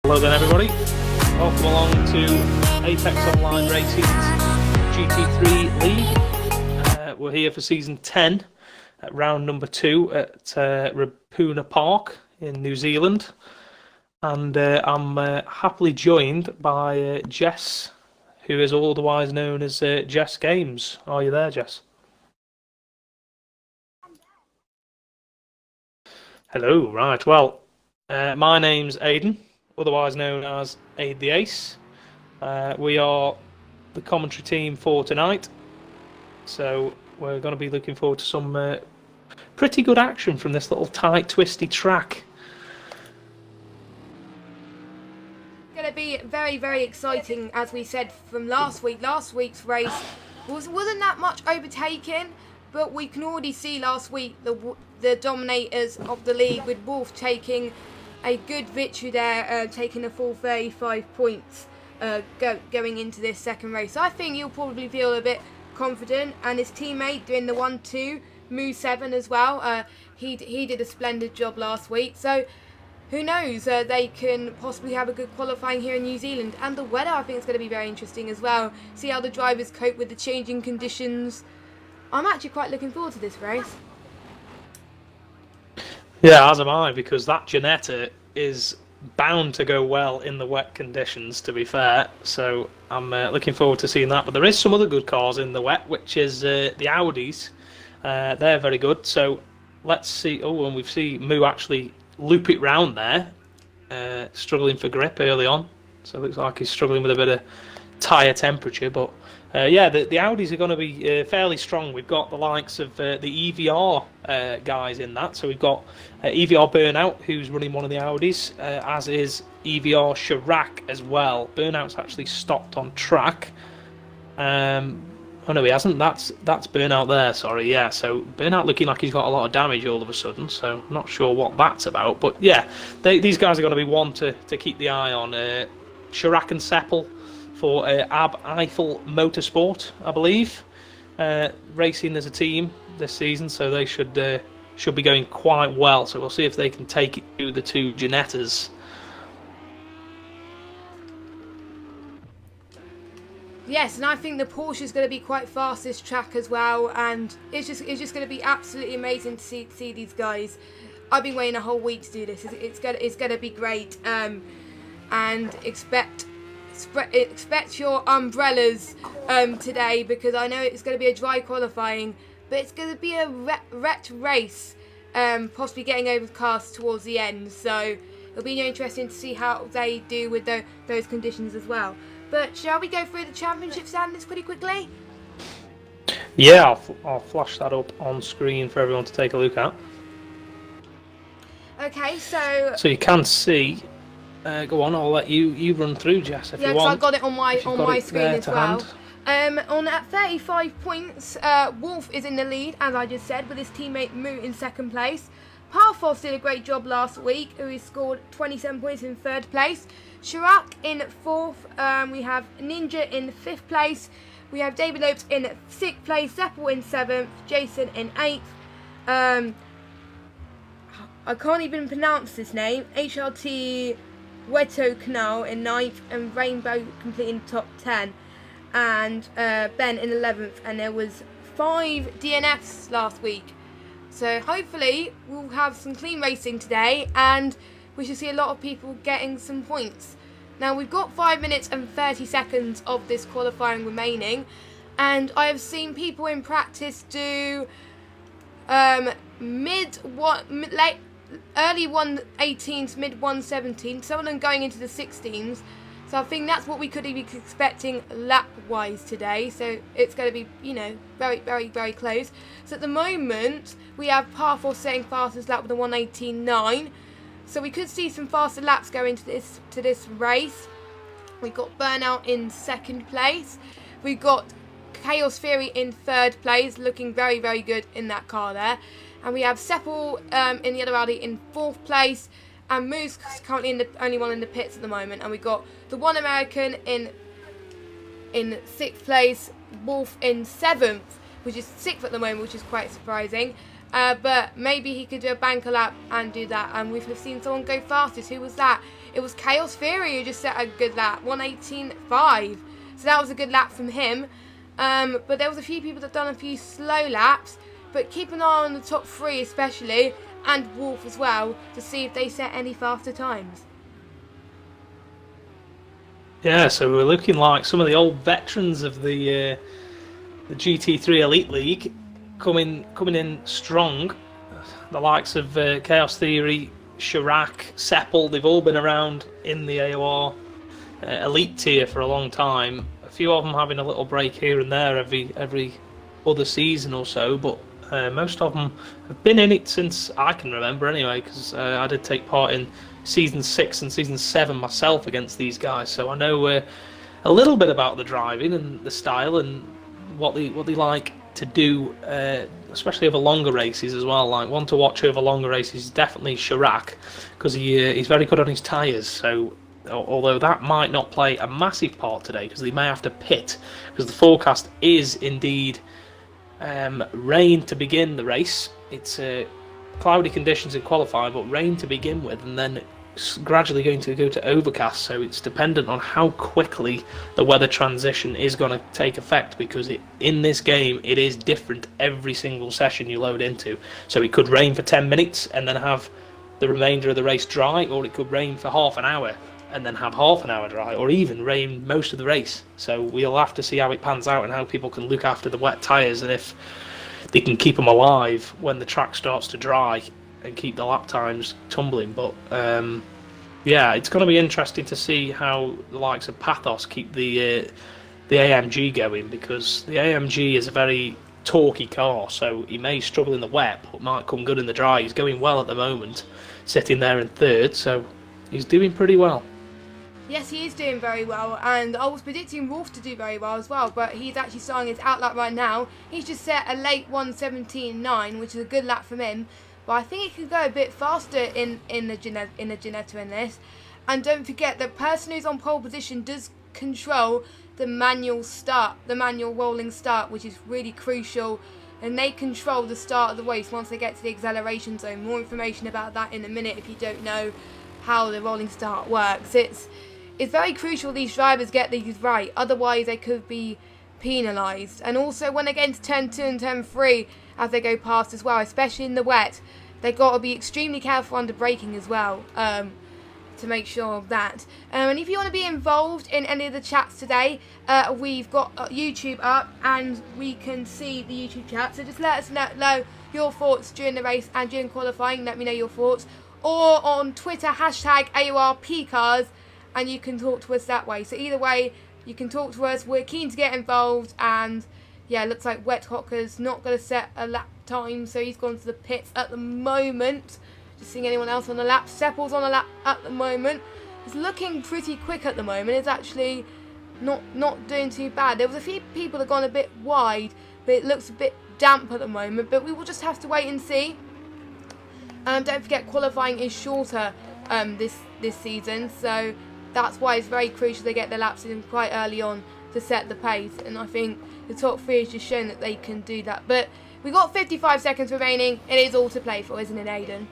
Hello then everybody, welcome along to Apex Online Racing's GT3 League. We're here for season 10 at round number 2 at Ruapuna Park in New Zealand, and I'm happily joined by Jess, who is otherwise known as Jess Games. Are you there, Jess? Hello, right, well, my name's Aiden, otherwise known as aidtheace. We are the commentary team for tonight, so we're going to be looking forward to some pretty good action from this little tight, twisty track. Going to be very, very exciting, as we said from last week. Last week's race wasn't that much overtaking, but we can already see last week the dominators of the league, with Wolf taking a good victory there, taking a full 35 points going into this second race. So I think he'll probably feel a bit confident, and his teammate doing the 1-2, Mu7 as well. He did a splendid job last week, so who knows, they can possibly have a good qualifying here in New Zealand. And the weather, I think, is going to be very interesting as well. See how the drivers cope with the changing conditions. I'm actually quite looking forward to this race. Yeah, as am I, because that Ginetta is bound to go well in the wet conditions, to be fair. So I'm looking forward to seeing that. But there is some other good cars in the wet, which is the Audis. They're very good. So let's see. Oh, and we've seen Mu actually loop it round there, struggling for grip early on. So it looks like he's struggling with a bit of tyre temperature. But yeah, the Audis are going to be fairly strong. We've got the likes of the EVR guys in that. So we've got EVR Burnout, who's running one of the Audis, as is EVR Chirac as well. Burnout's actually stopped on track. Oh no, he hasn't. That's Burnout there. Sorry, yeah. So Burnout looking like he's got a lot of damage all of a sudden. So I'm not sure what that's about. But yeah, these guys are going to be one to keep the eye on. Chirac and Seppel for Ab Eiffel Motorsport, I believe, racing as a team this season. So they should be going quite well. So we'll see if they can take it to the two Ginettas. Yes, and I think the Porsche is going to be quite fast this track as well, and it's just going to be absolutely amazing to see these guys. I've been waiting a whole week to do this. It's going to be great, and expect your umbrellas today, because I know it's going to be a dry qualifying, but it's going to be a wet race, possibly getting overcast towards the end. So it'll be interesting to see how they do with those conditions as well. But shall we go through the championship standings pretty quickly? Yeah, I'll flash that up on screen for everyone to take a look at. Okay, so you can see. Go on, I'll let you run through, Jess, if you want. Yeah, because I've got it on my screen as well. Hand. At 35 points, Wolf is in the lead, as I just said, with his teammate Mu in second place. Parfoss did a great job last week, who scored 27 points in third place. Chirac in fourth. We have Ninja in fifth place. We have David Lopes in sixth place. Seppel in seventh. Jason in eighth. I can't even pronounce this name. HRT Weto Canal in ninth, and Rainbow completing top 10. And Ben in 11th. And there was 5 DNFs last week. So hopefully we'll have some clean racing today, and we should see a lot of people getting some points. Now we've got 5 minutes and 30 seconds of this qualifying remaining, and I have seen people in practice do early 118s, mid 117s, some of them going into the 16s. So I think that's what we could be expecting lap-wise today. So it's going to be, very, very, very close. So at the moment, we have Parfoss setting fastest lap with a 118.9. So we could see some faster laps going to this race. We've got Burnout in second place. We've got Chaos Theory in third place, looking very, very good in that car there. And we have Seppel in the other Audi in fourth place. And Moose currently the only one in the pits at the moment. And we've got the one American in sixth place, Wolf in seventh, which is sixth at the moment, which is quite surprising. But maybe he could do a banker lap and do that. And we've seen someone go fastest. Who was that? It was Chaos Theory who just set a good lap, 1:18.5. So that was a good lap from him. But there was a few people that done a few slow laps. But keep an eye on the top 3 especially, and Wolf as well, to see if they set any faster times. Yeah, so we're looking like some of the old veterans of the GT3 Elite League coming in strong. The likes of Chaos Theory, Chirac, Seppel, they've all been around in the AOR Elite tier for a long time. A few of them having a little break here and there every other season or so, but most of them have been in it since I can remember anyway, because I did take part in Season 6 and Season 7 myself against these guys, so I know a little bit about the driving and the style and what they like to do, especially over longer races as well. Like, one to watch over longer races is definitely Chirac, because he's very good on his tyres, so although that might not play a massive part today, because they may have to pit, because the forecast is indeed rain to begin the race. It's cloudy conditions in qualifying, but rain to begin with, and then it's gradually going to go to overcast, so it's dependent on how quickly the weather transition is going to take effect, because in this game it is different every single session you load into. So it could rain for 10 minutes and then have the remainder of the race dry, or it could rain for half an hour and then have half an hour dry, or even rain most of the race. So we'll have to see how it pans out and how people can look after the wet tyres, and if they can keep them alive when the track starts to dry and keep the lap times tumbling. But yeah, it's going to be interesting to see how the likes of Pathos keep the AMG going, because the AMG is a very torquey car, so he may struggle in the wet but might come good in the dry. He's going well at the moment, sitting there in third, so he's doing pretty well. Yes, he is doing very well, and I was predicting Wolf to do very well as well, but he's actually starting his out lap right now. He's just set a late 1:17.9, which is a good lap from him, but I think he could go a bit faster in the Ginetta in this. And don't forget, the person who's on pole position does control the manual start, the manual rolling start, which is really crucial, and they control the start of the race once they get to the acceleration zone. More information about that in a minute if you don't know how the rolling start works. It's very crucial these drivers get these right, otherwise they could be penalised. And also when they get into turn 2 and turn 3 as they go past as well, especially in the wet, they've got to be extremely careful under braking as well, to make sure of that. And if you want to be involved in any of the chats today, we've got YouTube up and we can see the YouTube chat, so just let us know your thoughts during the race and during qualifying. Let me know your thoughts, or on Twitter, hashtag AORPcars, and you can talk to us that way. So either way, you can talk to us. We're keen to get involved, and yeah, it looks like Wet Hocker's not going to set a lap time, so he's gone to the pits at the moment. Just seeing anyone else on the lap. Seppel's on a lap at the moment. It's looking pretty quick at the moment. It's actually not doing too bad. There was a few people that gone a bit wide, but it looks a bit damp at the moment, but we will just have to wait and see. Don't forget, qualifying is shorter this season, so that's why it's very crucial they get their laps in quite early on to set the pace, and I think the top 3 has just shown that they can do that. But we've got 55 seconds remaining. It is all to play for, isn't it, Aiden?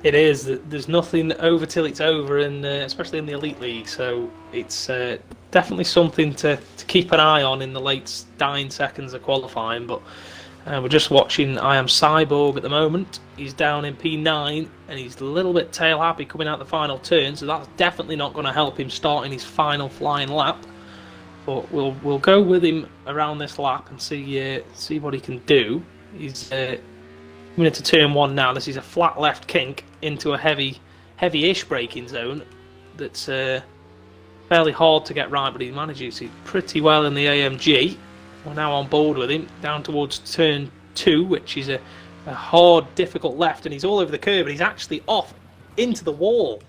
It is. There's nothing over till it's over, and especially in the Elite League, so it's definitely something to keep an eye on in the late dying seconds of qualifying. But we're just watching I Am Cyborg at the moment. He's down in P9 and he's a little bit tail happy coming out the final turn, so that's definitely not going to help him starting his final flying lap. But we'll go with him around this lap and see what he can do. He's coming into turn 1 now. This is a flat left kink into a heavy-ish braking zone that's fairly hard to get right, but he manages it pretty well in the AMG. We're now on board with him down towards turn 2, which is a hard, difficult left, and he's all over the curb, and he's actually off into the wall,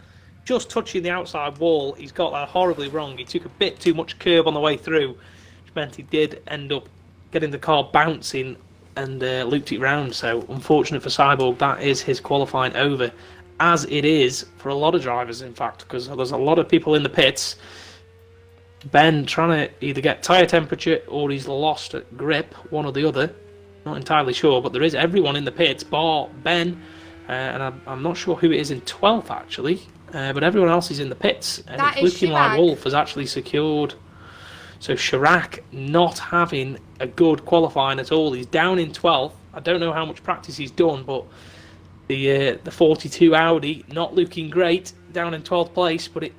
just touching the outside wall. He's got that horribly wrong. He took a bit too much curb on the way through, which meant he did end up getting the car bouncing and looped it round. So unfortunate for Cyborg, that is his qualifying over, as it is for a lot of drivers, in fact, because there's a lot of people in the pits. Ben trying to either get tyre temperature or he's lost at grip, one or the other. Not entirely sure, but there is everyone in the pits bar Ben, and I'm not sure who it is in 12th actually. but everyone else is in the pits, and That it's is looking like Chirac. Wolf has actually secured. So Chirac not having a good qualifying at all. He's down in 12th. I don't know how much practice he's done, but the 42 Audi not looking great, down in 12th place. But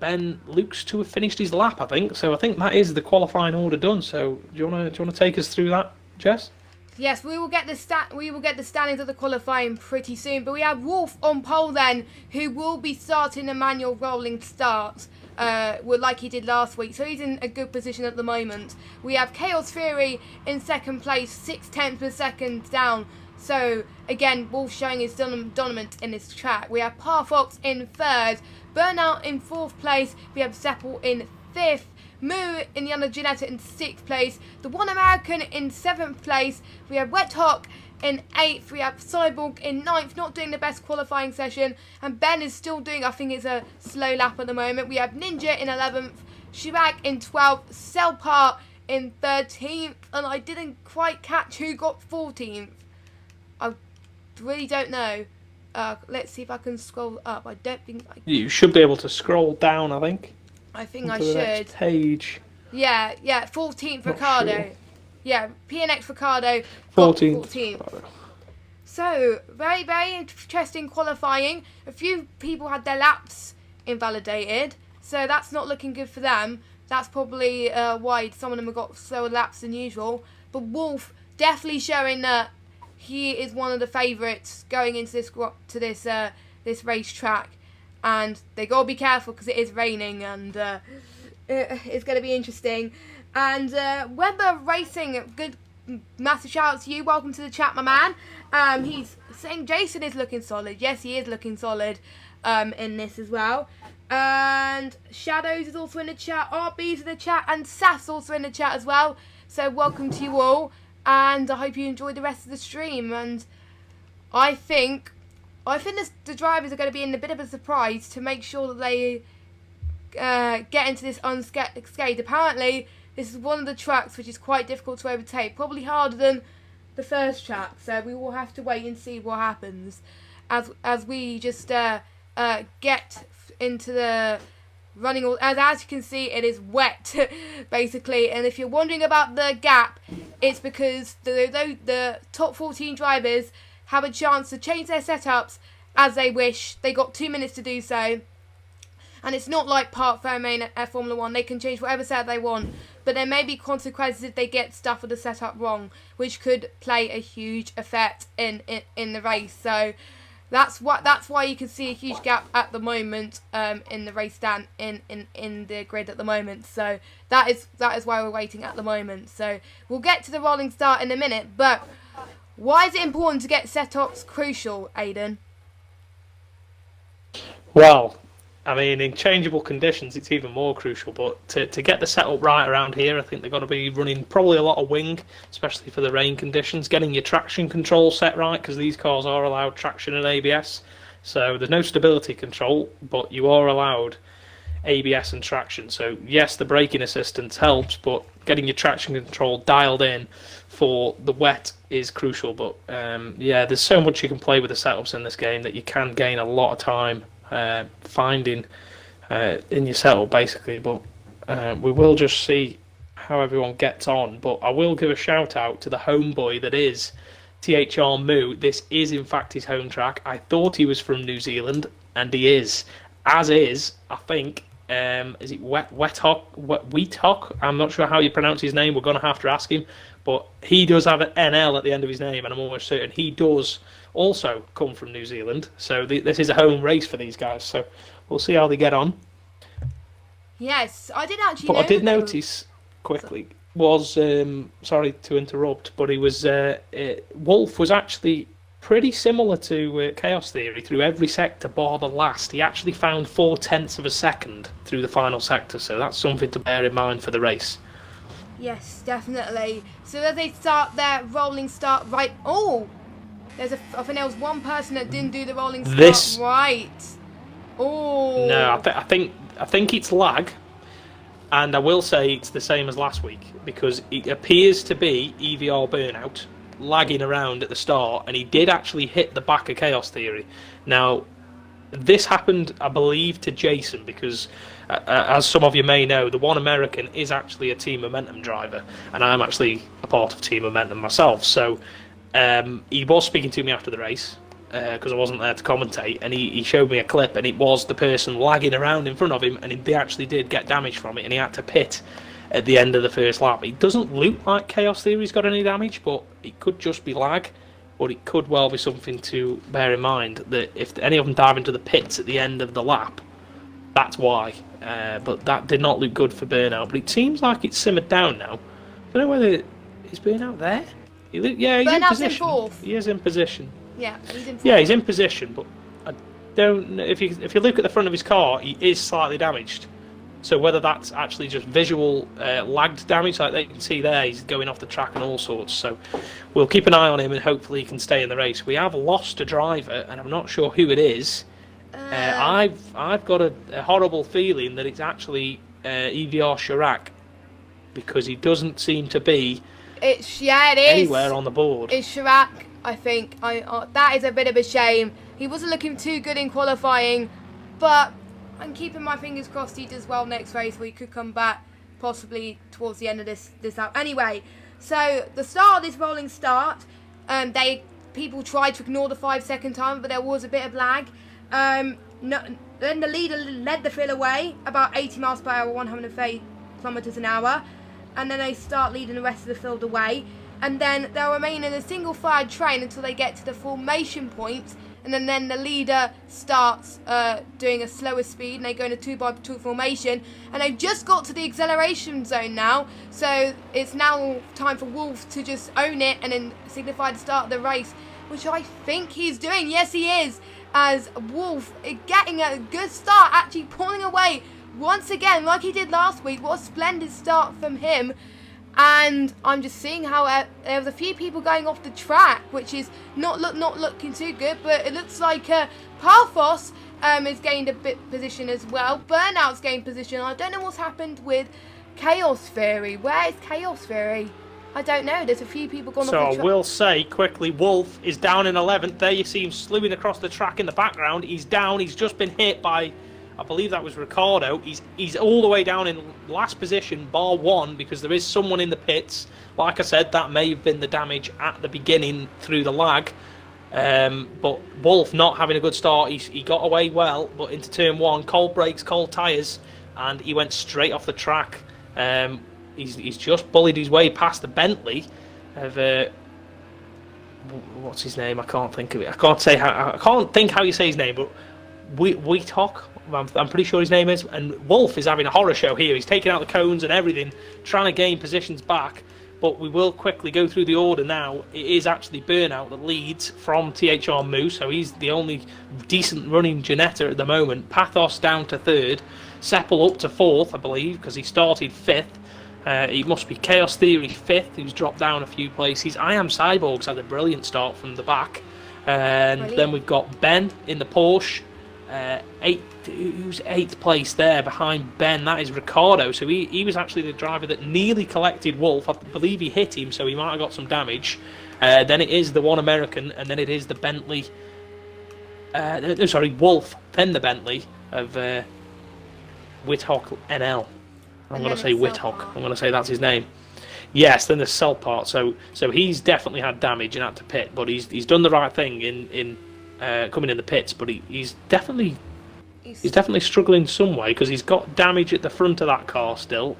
Ben looks to have finished his lap, I think. So I think that is the qualifying order done. So do you want to take us through that, Jess? Yes, we will get the standings of the qualifying pretty soon. But we have Wolf on pole then, who will be starting a manual rolling start, like he did last week. So he's in a good position at the moment. We have Chaos Fury in second place, 0.6 per second down. So again, Wolf showing his dominance in this track. We have Parfox in third, Burnout in fourth place. We have Seppel in fifth. Moo in the under Janetta in 6th place. The One American in 7th place. We have Wet Hawk in 8th. We have Cyborg in 9th, not doing the best qualifying session. And Ben is still doing, I think it's a slow lap at the moment. We have Ninja in 11th. Chirac in 12th. Selpar in 13th. And I didn't quite catch who got 14th. I really don't know. Let's see if I can scroll up. I don't think You should be able to scroll down, I think. I think I to the next should. page. Yeah, 14th Not Ricardo. sure. Yeah, PNX Ricardo got 14th. 14th. So, very, very interesting qualifying. A few people had their laps invalidated, so that's not looking good for them. That's probably why some of them have got slower laps than usual. But Wolf definitely showing that he is one of the favourites going into this racetrack. And they gotta be careful because it is raining, and it's gonna be interesting. And Weber Racing, good, massive shout out to you. Welcome to the chat, my man. He's saying Jason is looking solid. Yes, he is looking solid in this as well. And Shadows is also in the chat. RB's in the chat, and Saf's also in the chat as well. So welcome to you all, and I hope you enjoy the rest of the stream. And I think the drivers are going to be in a bit of a surprise to make sure that they get into this unscathed. Apparently, this is one of the tracks which is quite difficult to overtake, probably harder than the first track. So we will have to wait and see what happens as we just get into the running. As you can see, it is wet basically. And if you're wondering about the gap, it's because the top 14 drivers have a chance to change their setups as they wish. They got 2 minutes to do so. And it's not like Park Fermain at Formula 1. They can change whatever setup they want. But there may be consequences if they get stuff with the setup wrong, which could play a huge effect in the race. So that's why you can see a huge gap at the moment in the race stand in the grid at the moment. So that is why we're waiting at the moment. So we'll get to the rolling start in a minute, but why is it important to get setups crucial, Aiden? Well, I mean, in changeable conditions, it's even more crucial. But to get the setup right around here, I think they've got to be running probably a lot of wing, especially for the rain conditions. Getting your traction control set right, because these cars are allowed traction and ABS. So there's no stability control, but you are allowed ABS and traction. So yes, the braking assistance helps, but getting your traction control dialed in for the wet is crucial. But yeah, there's so much you can play with the setups in this game that you can gain a lot of time finding in your setup basically. But we will just see how everyone gets on. But I will give a shout out to the homeboy that is THR Moo. This is in fact his home track. I thought he was from New Zealand, and he is. As is, I think, is it Wheathawk? I'm not sure how you pronounce his name. We're going to have to ask him. But he does have an NL at the end of his name, and I'm almost certain he does also come from New Zealand. So this is a home race for these guys. So we'll see how they get on. Yes, I did actually. But I did notice quickly was sorry to interrupt, but he was Wolf was actually pretty similar to Chaos Theory through every sector bar the last. He actually found 0.4 of a second through the final sector, so that's something to bear in mind for the race. Yes, definitely. So as they start their rolling start, right? Oh, I think there was one person that didn't do the rolling start right. Oh. No, I think it's lag, and I will say it's the same as last week because it appears to be EVR burnout lagging around at the start, and he did actually hit the back of Chaos Theory. Now, This happened, I believe, to Jason because, as some of you may know, the One American is actually a Team Momentum driver, and I'm actually a part of Team Momentum myself. So he was speaking to me after the race because I wasn't there to commentate, and he showed me a clip, and it was the person lagging around in front of him, and they actually did get damage from it, and he had to pit at the end of the first lap. It doesn't look like Chaos Theory's got any damage, but it could just be lag. But it could well be something to bear in mind, that if any of them dive into the pits at the end of the lap, that's why. But that did not look good for Burnout. But it seems like it's simmered down now. I don't know whether is Burnout there. Yeah, he's in position. Fourth. He is in position. Yeah, he's in fourth. Yeah, he's in position. But I don't. If you look at the front of his car, he is slightly damaged. So whether that's actually just visual lagged damage, like you can see there, he's going off the track and all sorts. So we'll keep an eye on him and hopefully he can stay in the race. We have lost a driver, and I'm not sure who it is. I've got a horrible feeling that it's actually EVR Chirac, because he doesn't seem to be it is anywhere on the board. It's Chirac, I think. That is a bit of a shame. He wasn't looking too good in qualifying, but I'm keeping my fingers crossed he does well next race, where he could come back possibly towards the end of this lap. Anyway, so the start of this rolling start, people tried to ignore the 5-second time, but there was a bit of lag. Then the leader led the field away about 80 miles per hour, 130 kilometers an hour, and then they start leading the rest of the field away. And then they'll remain in a single file train until they get to the formation point. And then the leader starts doing a slower speed, and they go in a 2x2 formation, and they've just got to the acceleration zone now, so it's now time for Wolf to just own it and then signify the start of the race, which I think he's doing. Yes, he is, as Wolf getting a good start, actually pulling away once again like he did last week. What a splendid start from him. And I'm just seeing how there was a few people going off the track, which is not looking too good. But it looks like Parthos has gained a bit position as well. Burnout's gained position. I don't know what's happened with Chaos Theory. Where is Chaos Theory? I don't know. There's a few people gone off the track. So I will say quickly, Wolf is down in 11th. There you see him slewing across the track in the background. He's down. He's just been hit by, I believe that was Ricardo. He's all the way down in last position, bar one, because there is someone in the pits. Like I said, that may have been the damage at the beginning through the lag. But Wolf not having a good start. He got away well, but into turn one, cold brakes, cold tyres, and he went straight off the track. He's just bullied his way past the Bentley of what's his name? I can't think of it. I can't think how you say his name, but Wheathawk. I'm pretty sure his name is. And Wolf is having a horror show here. He's taking out the cones and everything, trying to gain positions back. But we will quickly go through the order now. It is actually Burnout that leads from THR Moose, so he's the only decent running Ginetta at the moment. Pathos down to third. Seppel up to fourth, I believe, because he started fifth. It must be Chaos Theory fifth, who's dropped down a few places. I Am Cyborgs had a brilliant start from the back. And then we've got Ben in the Porsche. Who's eighth place there behind Ben? That is Ricardo. So he was actually the driver that nearly collected Wolf. I believe he hit him, so he might have got some damage. Then it is the One American, and then it is the Bentley. Wolf, then the Bentley of Withawk NL. I'm going to say Withawk. I'm going to say that's his name. Yes, then the cell part. So he's definitely had damage and had to pit, but he's done the right thing in coming in the pits. But he's definitely struggling some way, because he's got damage at the front of that car still.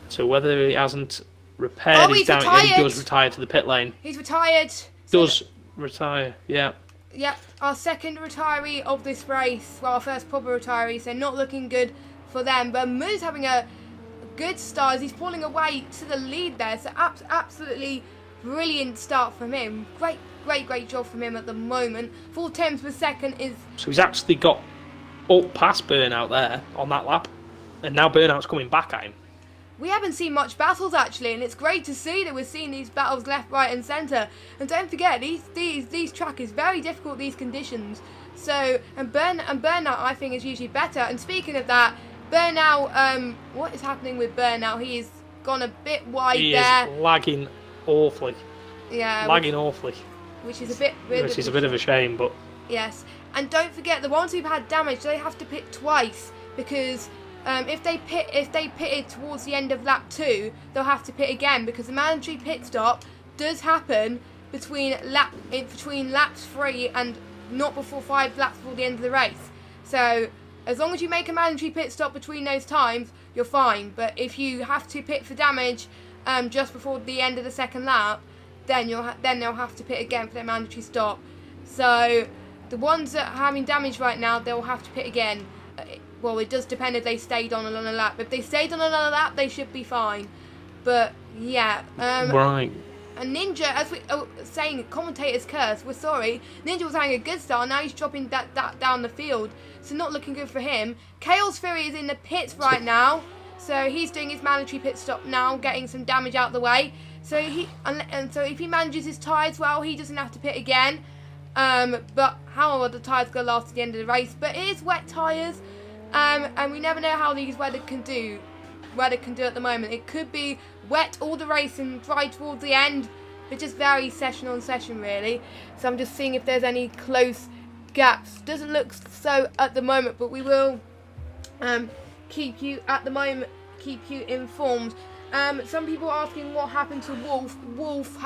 So whether he hasn't repaired his damage, yeah, he does retire to the pit lane. He's retired. Does retire? Yeah. Yep, our second retiree of this race. Well, our first proper retiree, so not looking good for them. But Moo's having a good start as he's pulling away to the lead there. So absolutely brilliant start from him. Great job from him at the moment. 4 tenths per second is... So he's actually got up past Burnout there on that lap. And now Burnout's coming back at him. We haven't seen much battles actually, and it's great to see that we're seeing these battles left, right and centre. And don't forget, these track is very difficult, these conditions. So, and Burnout I think is usually better. And speaking of that, Burnout, what is happening with Burnout? He's gone a bit wide there. He is lagging awfully. Yeah. Lagging awfully. Which is a bit... Which is a bit of a shame, but... Yes. And don't forget, the ones who've had damage, they have to pit twice, because if they pitted towards the end of lap 2, they'll have to pit again, because the mandatory pit stop does happen between laps 3 and not before 5 laps before the end of the race. So as long as you make a mandatory pit stop between those times, you're fine. But if you have to pit for damage just before the end of the second lap, then they'll have to pit again for their mandatory stop. So the ones that are having damage right now, they'll have to pit again. Well, it does depend if they stayed on another lap. If they stayed on another lap, they should be fine. But yeah, right. And Ninja, as we saying, commentator's curse, we're sorry. Ninja was having a good start, now he's dropping that down the field. So not looking good for him. Chaos Fury is in the pits right now. So he's doing his mandatory pit stop now, getting some damage out of the way. So so if he manages his tyres well, he doesn't have to pit again. But however, the tyres going to last to the end of the race. But it is wet tyres. And we never know how these weather can do at the moment. It could be wet all the race and dry towards the end. It just varies session on session, really. So I'm just seeing if there's any close gaps. Doesn't look so at the moment, but we will keep you informed. Some people are asking what happened to Wolf. Wolf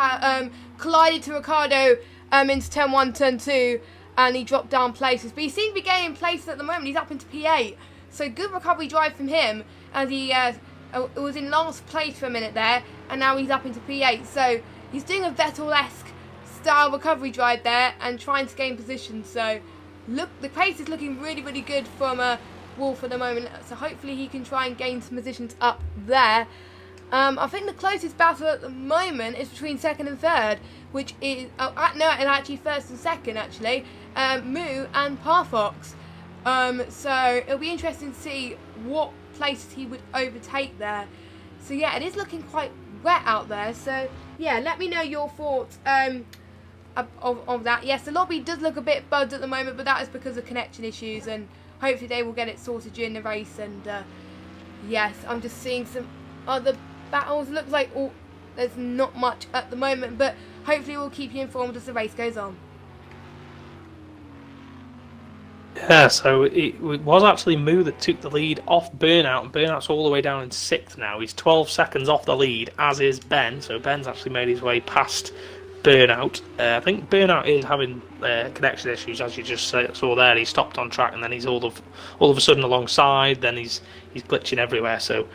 collided to Ricardo into turn 1, turn 2, and he dropped down places. But he seems to be gaining places at the moment. He's up into P8. So good recovery drive from him, as he was in last place for a minute there, and now he's up into P8. So he's doing a Vettel-esque style recovery drive there and trying to gain position. So look, the pace is looking really, really good from Wolf at the moment. So hopefully he can try and gain some positions up there. I think the closest battle at the moment is between second and third, which is actually first and second actually, Moo and Parfox. So it'll be interesting to see what places he would overtake there. So yeah, it is looking quite wet out there. So yeah, let me know your thoughts of that. Yes, the lobby does look a bit bugged at the moment, but that is because of connection issues, and hopefully they will get it sorted during the race. And yes, I'm just seeing some other battles. Looks like there's not much at the moment, but hopefully we'll keep you informed as the race goes on. Yeah, so it was actually Moo that took the lead off Burnout, and Burnout's all the way down in 6th now. He's 12 seconds off the lead, as is Ben, so Ben's actually made his way past Burnout. I think Burnout is having connection issues, as you just saw there. He stopped on track, and then he's all of a sudden alongside, then he's glitching everywhere, so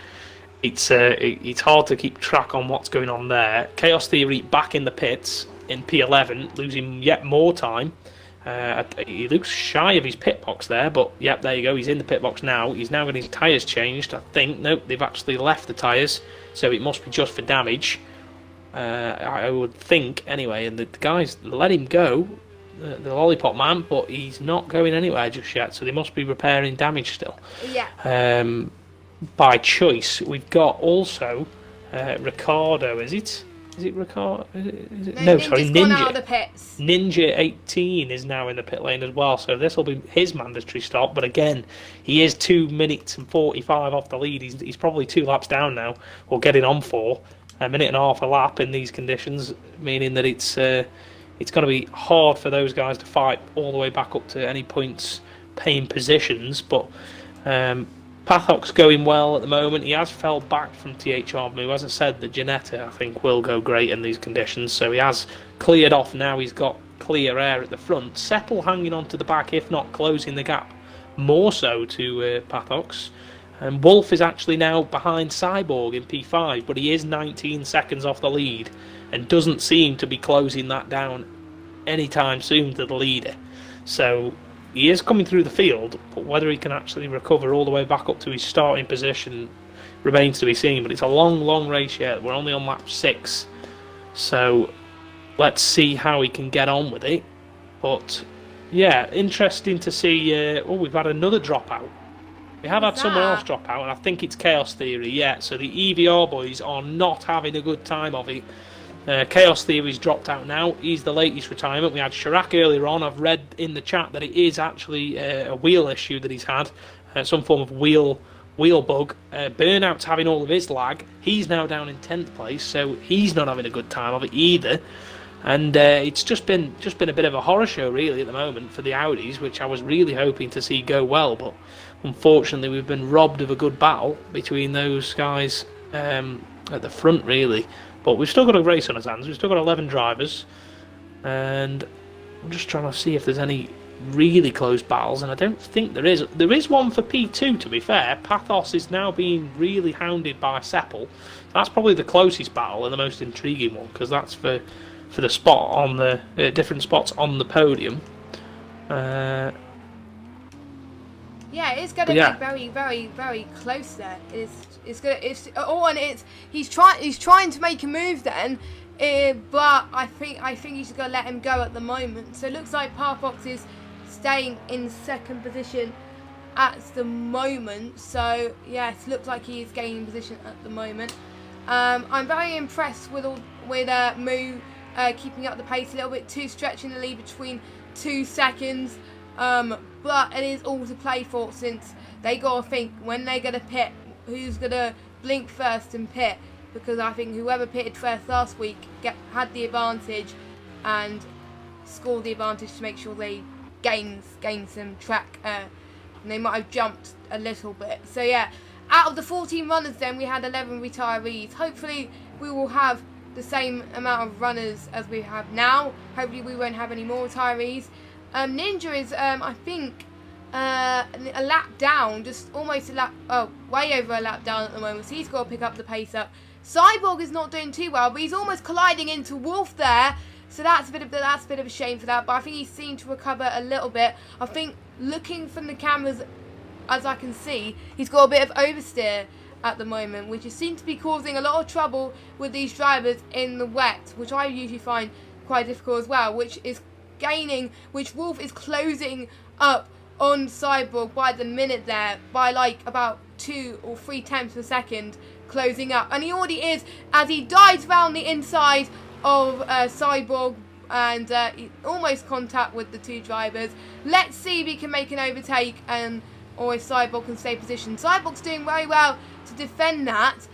it's hard to keep track on what's going on there. Chaos Theory back in the pits in P11, losing yet more time. He looks shy of his pit box there, but yep, there you go. He's in the pit box now. He's now got his tyres changed, I think. Nope, they've actually left the tyres, so it must be just for damage. I would think, anyway. And the guys let him go, the Lollipop Man, but he's not going anywhere just yet, so they must be repairing damage still. Yeah. By choice, we've got also Ricardo, is it? Is it Ricardo? No, sorry, Ninja's gone out of the pits. Ninja 18 is now in the pit lane as well, so this will be his mandatory stop. But again, he is 2 minutes and 45 off the lead. He's probably 2 laps down now, or getting on for a minute and a half a lap in these conditions, meaning that it's going to be hard for those guys to fight all the way back up to any points paying positions. But Pathok's going well at the moment. He has fell back from THR Moo. As I said, the Ginetta, I think, will go great in these conditions. So he has cleared off now. He's got clear air at the front. Settle hanging on to the back, if not closing the gap more so to Pathok's. And Wolf is actually now behind Cyborg in P5, but he is 19 seconds off the lead and doesn't seem to be closing that down anytime soon to the leader. So he is coming through the field, but whether he can actually recover all the way back up to his starting position remains to be seen. But it's a long race yet. We're only on lap 6. So let's see how he can get on with it. But yeah, interesting to see. We've had another dropout. We have had someone else drop out, and I think it's Chaos Theory, yeah. So the EVR boys are not having a good time of it. Chaos Theory's dropped out now. He's the latest retirement. We had Chirac earlier on. I've read in the chat that it is actually a wheel issue that he's had, some form of wheel bug. Burnout's having all of his lag. He's now down in 10th place, so he's not having a good time of it either. And it's just been a bit of a horror show really at the moment for the Audis, which I was really hoping to see go well, but unfortunately we've been robbed of a good battle between those guys at the front really. But we've still got a race on our hands. We've still got 11 drivers, and I'm just trying to see if there's any really close battles, and I don't think there is. There is one for P2, to be fair. Pathos is now being really hounded by Seppel. That's probably the closest battle and the most intriguing one, because that's for the spot on the different spots on the podium. Yeah, it's going to be very, very, very close there. He's trying to make a move then, but I think he's going to let him go at the moment. So it looks like Parfox is staying in second position at the moment. So yes, looks like he is gaining position at the moment. I'm very impressed with Moo keeping up the pace a little bit, stretching the lead between 2 seconds. But it is all to play for, since they got to think when they're going to pit, who's going to blink first and pit, because I think whoever pitted first last week had the advantage and scored the advantage to make sure they gained some track, and they might have jumped a little bit. So yeah, out of the 14 runners then we had 11 retirees. Hopefully we will have the same amount of runners as we have now. Hopefully we won't have any more retirees. Ninja is I think a lap down, just almost way over a lap down at the moment, so he's got to pick up the pace up. Cyborg is not doing too well, but he's almost colliding into Wolf there, so that's a bit of a shame for that. But I think he seemed to recover a little bit. I think looking from the cameras, as I can see, he's got a bit of oversteer at the moment, which seems to be causing a lot of trouble with these drivers in the wet, which I usually find quite difficult as well, which Wolf is closing up on Cyborg by the minute there, by like about 2 or 3 tenths per second closing up, and he already is, as he dives around the inside of Cyborg, and he almost contact with the 2 drivers. Let's see if he can make an overtake, or if Cyborg can stay positioned. Cyborg's doing very well to defend that.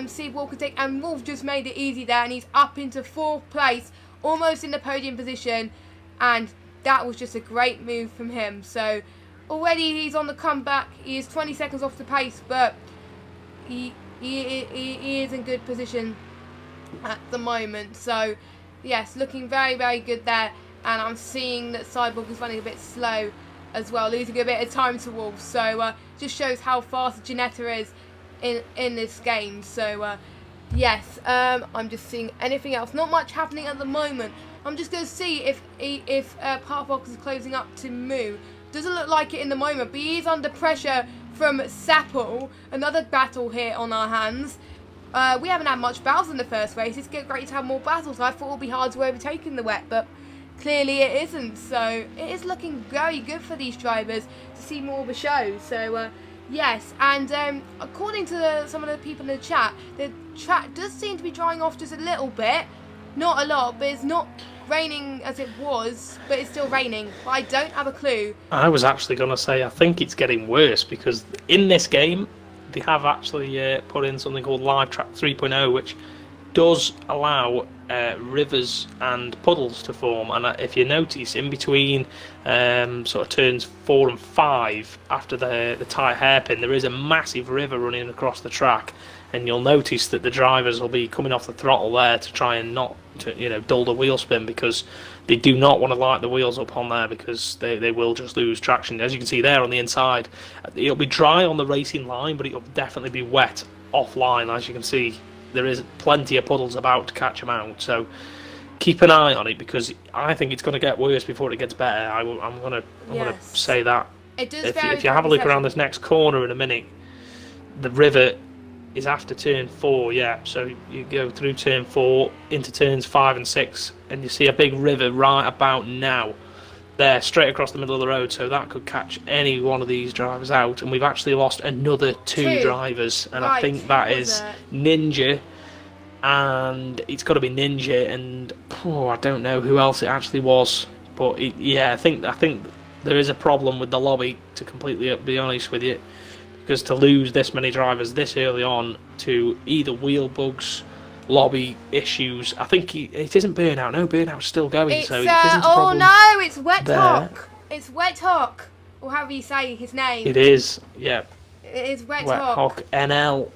See if Wolf can take, and Wolf just made it easy there, and he's up into 4th place, almost in the podium position, and that was just a great move from him. So already he's on the comeback. He is 20 seconds off the pace, but he is in good position at the moment. So yes, looking very, very good there. And I'm seeing that Cyborg is running a bit slow as well, losing a bit of time to Wolf. So just shows how fast Ginetta is in this game. So yes, I'm just seeing anything else. Not much happening at the moment. I'm just going to see if Parfox is closing up to Moo. Doesn't look like it in the moment, but he is under pressure from Seppel. Another battle here on our hands. We haven't had much battles in the first race. It's great to have more battles. I thought it would be hard to overtake in the wet, but clearly it isn't. So it is looking very good for these drivers to see more of a show. So yes, and according to some of the people in the chat, the track does seem to be drying off just a little bit. Not a lot, but it's not raining as it was, but it's still raining. But I don't have a clue. I was actually going to say I think it's getting worse, because in this game they have actually put in something called Live Track 3.0, which does allow rivers and puddles to form. And if you notice, in between sort of turns 4 and 5 after the tight hairpin, there is a massive river running across the track. And you'll notice that the drivers will be coming off the throttle there to try and not dull the wheel spin, because they do not want to light the wheels up on there, because they will just lose traction. As you can see there on the inside, it'll be dry on the racing line, but it'll definitely be wet offline. As you can see, there is plenty of puddles about to catch them out. So keep an eye on it, because I think it's going to get worse before it gets better. I'm going to say that. It does if you have a look around this next corner in a minute, the river is after turn 4, so you go through turn 4 into turns 5 and 6, and you see a big river right about now there, straight across the middle of the road, so that could catch any one of these drivers out. And we've actually lost another two drivers, and I think that is Ninja, and it's got to be Ninja, and I don't know who else it actually was, but I think there is a problem with the lobby, to completely be honest with you. Because to lose this many drivers this early on to either wheel bugs lobby issues. I think it isn't Burnout. No, Burnout's still going. It's, so it isn't a oh problem no, it's Wet there. Hawk. It's Wet Hawk, or however you say his name. It is, yeah. It is Wet Wet Hawk. Hawk NL.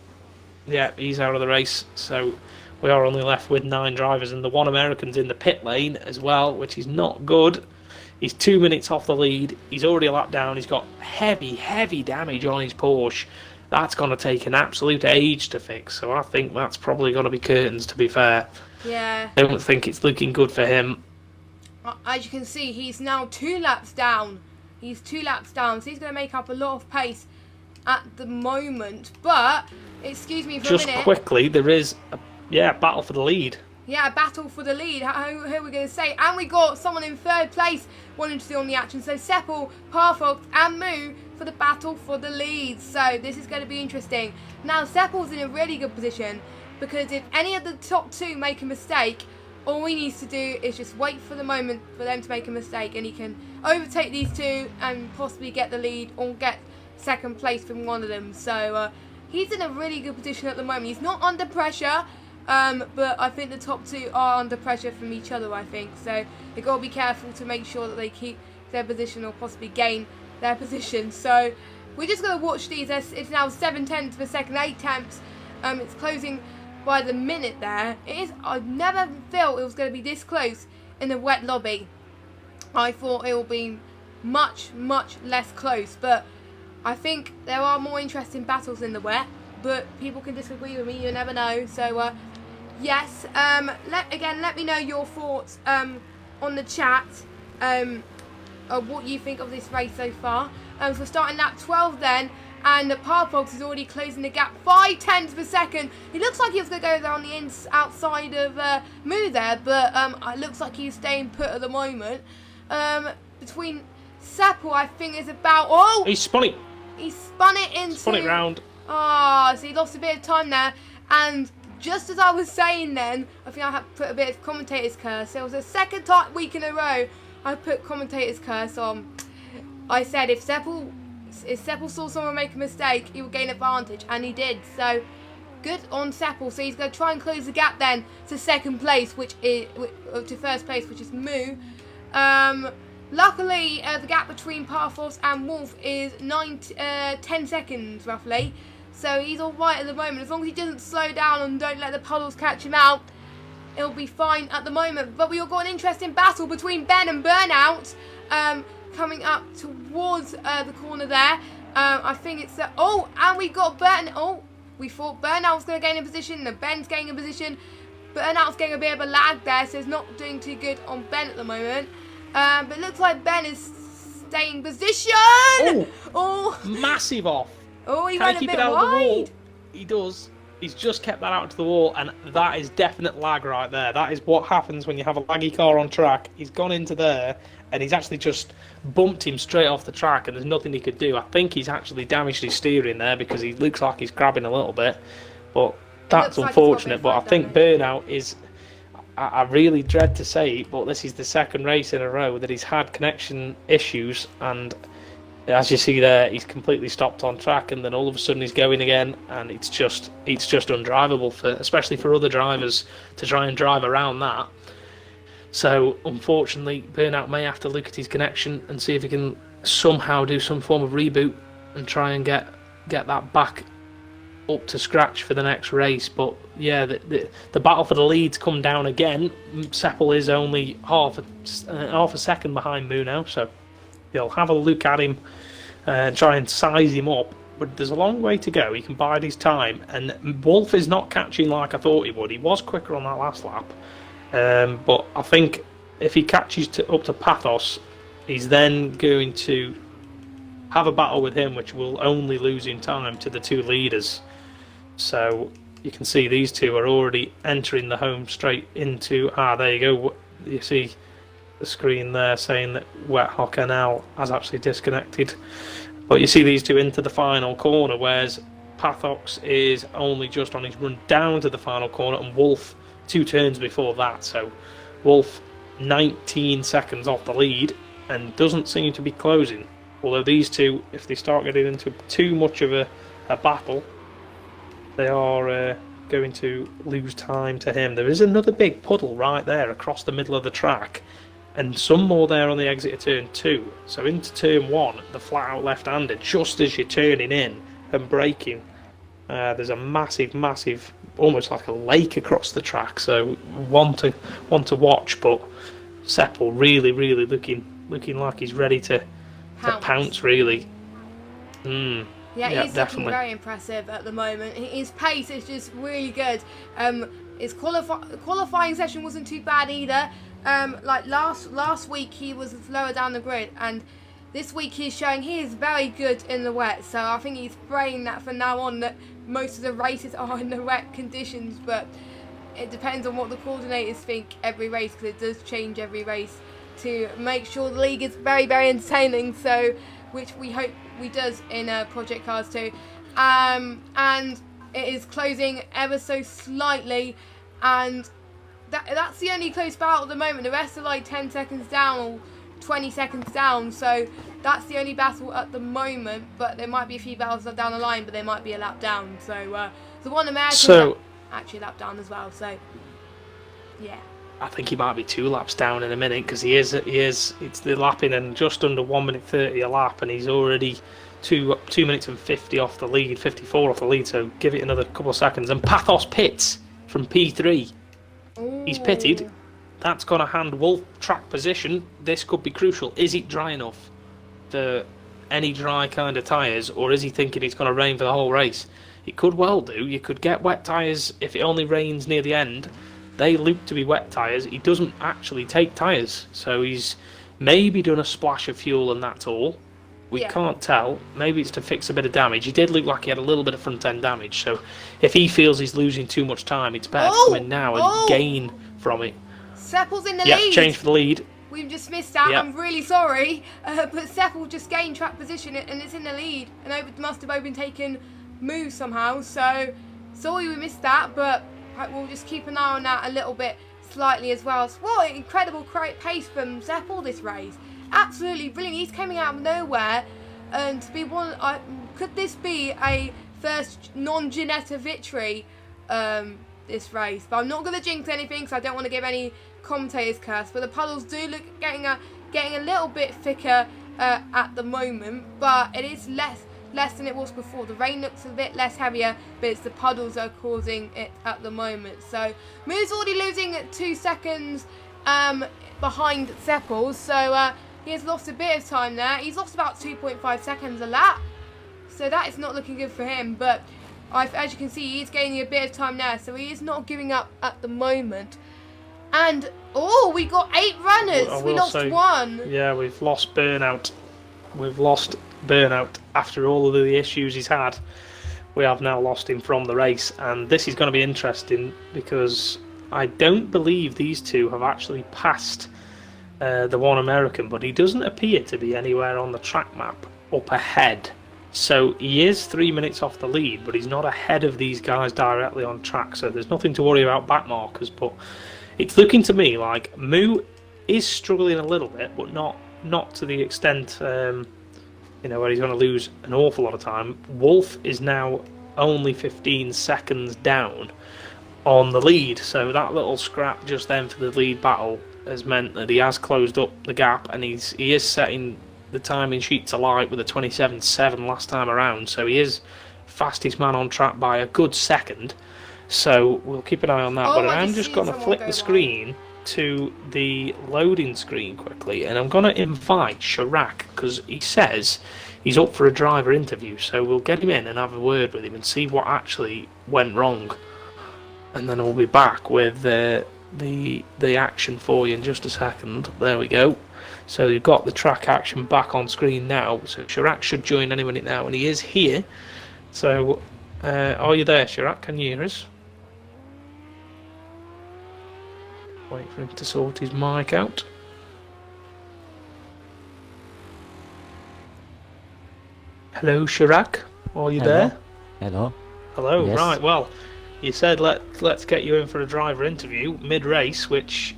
Yeah, he's out of the race. So we are only left with 9 drivers, and the one American's in the pit lane as well, which is not good. He's 2 minutes off the lead. He's already a lap down. He's got heavy damage on his Porsche. That's going to take an absolute age to fix. So I think that's probably going to be curtains, to be fair. Yeah. I don't think it's looking good for him. As you can see, he's now 2 laps down. He's 2 laps down, so he's going to make up a lot of pace at the moment. But, excuse me for a minute. Just quickly, there is a battle for the lead. Yeah, a battle for the lead. Who are we going to say? And we got someone in 3rd place wanting to see on the action. So Seppel, Parfox and Moo for the battle for the lead. So this is going to be interesting. Now Seppel's in a really good position because if any of the top 2 make a mistake, all he needs to do is just wait for the moment for them to make a mistake, and he can overtake these 2 and possibly get the lead or get 2nd place from one of them. So he's in a really good position at the moment. He's not under pressure. But I think the top 2 are under pressure from each other, I think. So they've got to be careful to make sure that they keep their position or possibly gain their position. So we're just going to watch these. It's now 7/10 of a second, 8 tenths. It's closing by the minute there. I never felt it was going to be this close in the wet lobby. I thought it would be much less close. But I think there are more interesting battles in the wet. But people can disagree with me, you never know. So, yes, let me know your thoughts on the chat of what you think of this race so far. So starting lap 12 then, and Parfox is already closing the gap 5 tenths per second. It looks like he was going to go there on the outside of Moo there, but it looks like he's staying put at the moment. Between Seppel, I think is about... Oh! He spun it. He spun it into... Spun it round. Oh, so he lost a bit of time there. And just as I was saying then, I think I had put a bit of commentator's curse. It was the 2nd week in a row I put commentator's curse on. I said if Seppel saw someone make a mistake, he would gain advantage, and he did. So good on Seppel. So he's going to try and close the gap then to 2nd place, which is to 1st place, which is Moo. Luckily, the gap between Parfox and Wolf is 10 seconds roughly. So he's alright at the moment. As long as he doesn't slow down and don't let the puddles catch him out, it'll be fine at the moment. But we've got an interesting battle between Ben and Burnout coming up towards the corner there. I think it's... oh, and we got Burnout. Oh, we thought Burnout was going to gain a position. And Ben's gaining a position. Burnout's getting a bit of a lag there, so it's not doing too good on Ben at the moment. But it looks like Ben is staying position. Oh, Massive off. Oh, he Can went he keep a bit it out wide. of the wall? He does. He's just kept that out to the wall, and that is definite lag right there. That is what happens when you have a laggy car on track. He's gone into there, and he's actually just bumped him straight off the track, and there's nothing he could do. I think he's actually damaged his steering there because he looks like he's grabbing a little bit. But that's unfortunate. But I think Burnout is... I really dread to say it, but this is the 2nd race in a row that he's had connection issues, and as you see there, he's completely stopped on track, and then all of a sudden he's going again, and it's just undrivable especially for other drivers to try and drive around that. So unfortunately, Burnout may have to look at his connection and see if he can somehow do some form of reboot and try and get that back up to scratch for the next race. But yeah, the battle for the leads come down again. Seppel is only half a second behind Moo now, so he'll have a look at him and try and size him up. But there's a long way to go. He can bide his time, and Wolf is not catching like I thought he would. He was quicker on that last lap, but I think if he catches up to Pathos, he's then going to have a battle with him, which will only lose in time to the 2 leaders. So you can see these 2 are already entering the home straight into... there you go. You see the screen there saying that Wet Hawk NL has actually disconnected. But you see these 2 into the final corner, whereas Pathox is only just on his run down to the final corner, and Wolf 2 turns before that. So Wolf 19 seconds off the lead and doesn't seem to be closing. Although these 2, if they start getting into too much of a battle, they are going to lose time to him. There is another big puddle right there across the middle of the track, and some more there on the exit of turn 2. So into turn 1, the flat out left-hander, just as you're turning in and braking, there's a massive, almost like a lake across the track. So one to watch, but Seppel really looking like he's ready to pounce really. Yeah, he's definitely looking very impressive at the moment. His pace is just really good. His qualifying session wasn't too bad either. Like last week he was lower down the grid, and this week he's showing he is very good in the wet. So I think he's praying that from now on that most of the races are in the wet conditions. But it depends on what the coordinators think every race, because it does change every race to make sure the league is very entertaining. So which we hope we does in Project Cars 2. And it is closing ever so slightly, and that's the only close battle at the moment. The rest are like 10 seconds down or 20 seconds down, so that's the only battle at the moment. But there might be a few battles down the line, but they might be a lap down. So the one American actually a lap down as well. So yeah, I think he might be 2 laps down in a minute, because he is. It's the lapping and just under 1 minute 30 a lap, and he's already 2 minutes and 50 off the lead, 54 off the lead. So give it another couple of seconds. And Pathos pits from P3. Ooh. He's pitted. That's going to hand Wolf track position. This could be crucial. Is it dry enough for any dry kind of tyres, or is he thinking it's going to rain for the whole race? It could well do. You could get wet tyres if it only rains near the end. They look to be wet tyres. He doesn't actually take tyres, so he's maybe done a splash of fuel and that's all. We can't tell. Maybe it's to fix a bit of damage. He did look like he had a little bit of front end damage, so if he feels he's losing too much time, it's better to come in now and gain from it. Seppel's in the lead. Change for the lead. We've just missed that. I'm really sorry, but Seppel just gained track position and it's in the lead, and it must have been taken moves somehow. So sorry we missed that, but we'll just keep an eye on that a little bit slightly as well. So what an incredible pace from Seppel this race. Absolutely brilliant. He's coming out of nowhere, and to be one, could this be a first non-Ginetta victory this race? But I'm not going to jinx anything, because I don't want to give any commentators curse. But the puddles do look getting a little bit thicker at the moment, but it is less than it was before. The rain looks a bit less heavier, but it's the puddles that are causing it at the moment. So Moo's already losing 2 seconds behind Seppel, so he has lost a bit of time there. He's lost about 2.5 seconds a lap, so that is not looking good for him. But as you can see, he's gaining a bit of time there, so he is not giving up at the moment. And we got 8 runners. We lost 1. Yeah, we've lost Burnout. We've lost Burnout after all of the issues he's had. We have now lost him from the race, and this is going to be interesting, because I don't believe these two have actually passed the one American, but he doesn't appear to be anywhere on the track map up ahead. So he is 3 minutes off the lead, but he's not ahead of these guys directly on track, so there's nothing to worry about back markers. But it's looking to me like Moo is struggling a little bit, but not to the extent where he's going to lose an awful lot of time. Wolf is now only 15 seconds down on the lead, so that little scrap just then for the lead battle has meant that he has closed up the gap, and he is setting the timing sheet to light with a 27.7 last time around, so he is fastest man on track by a good second. So we'll keep an eye on that. But I'm just going to flick the screen to the loading screen quickly, and I'm going to invite Chirac, because he says he's up for a driver interview, so we'll get him in and have a word with him and see what actually went wrong, and then we'll be back with the action for you in just a second. There we go. So you've got the track action back on screen now, so Chirac should join any minute now, and he is here. So are you there, Chirac? Can you hear us? Wait for him to sort his mic out. Hello, Chirac. Are you there? Hello. Hello. Yes. Right. Well, you said let's get you in for a driver interview mid-race, which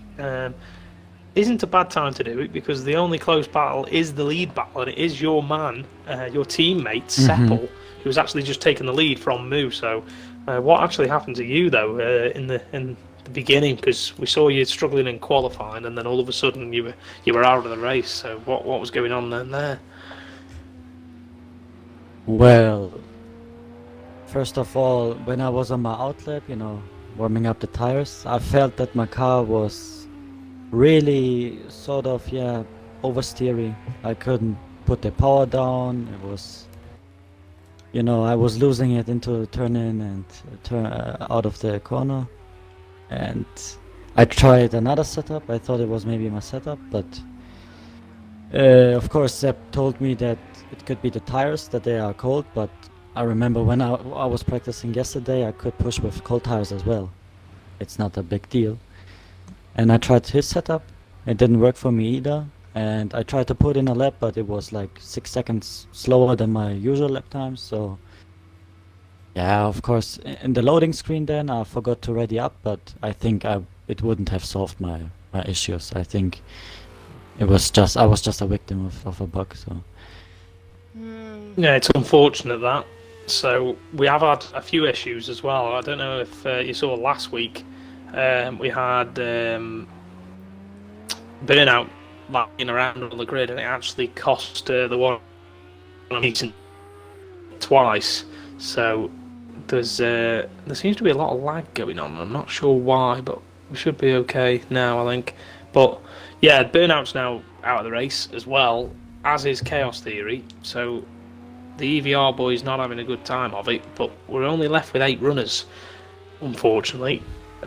isn't a bad time to do it, because the only close battle is the lead battle, and it is your man, your teammate Seppel, who's actually just taken the lead from Moo. So What actually happened to you though in the beginning? Because we saw you struggling in qualifying, and then all of a sudden you were out of the race. So what was going on then there? Well, first of all, when I was on my outlap, you know, warming up the tires, I felt that my car was really sort of, yeah, oversteery. I couldn't put the power down. It was, you know, I was losing it into the turn in and turn out of the corner. And I tried another setup. I thought it was maybe my setup, but of course Sepp told me that it could be the tires, that they are cold, but I remember when I was practicing yesterday, I could push with cold tires as well. It's not a big deal. And I tried his setup. It didn't work for me either. And I tried to put in a lap, but it was like 6 seconds slower than my usual lap time. So yeah, of course, in the loading screen then I forgot to ready up, but I think it wouldn't have solved my issues. I think I was just a victim of a bug. So Yeah, it's unfortunate that. So we have had a few issues as well. I don't know if you saw last week. We had burnout lying around on the grid, and it actually cost the one meeting twice. So there seems to be a lot of lag going on. I'm not sure why, but we should be okay now, I think. But yeah, burnout's now out of the race as well, as is Chaos Theory. So the EVR boys not having a good time of it, but we're only left with 8 runners, unfortunately.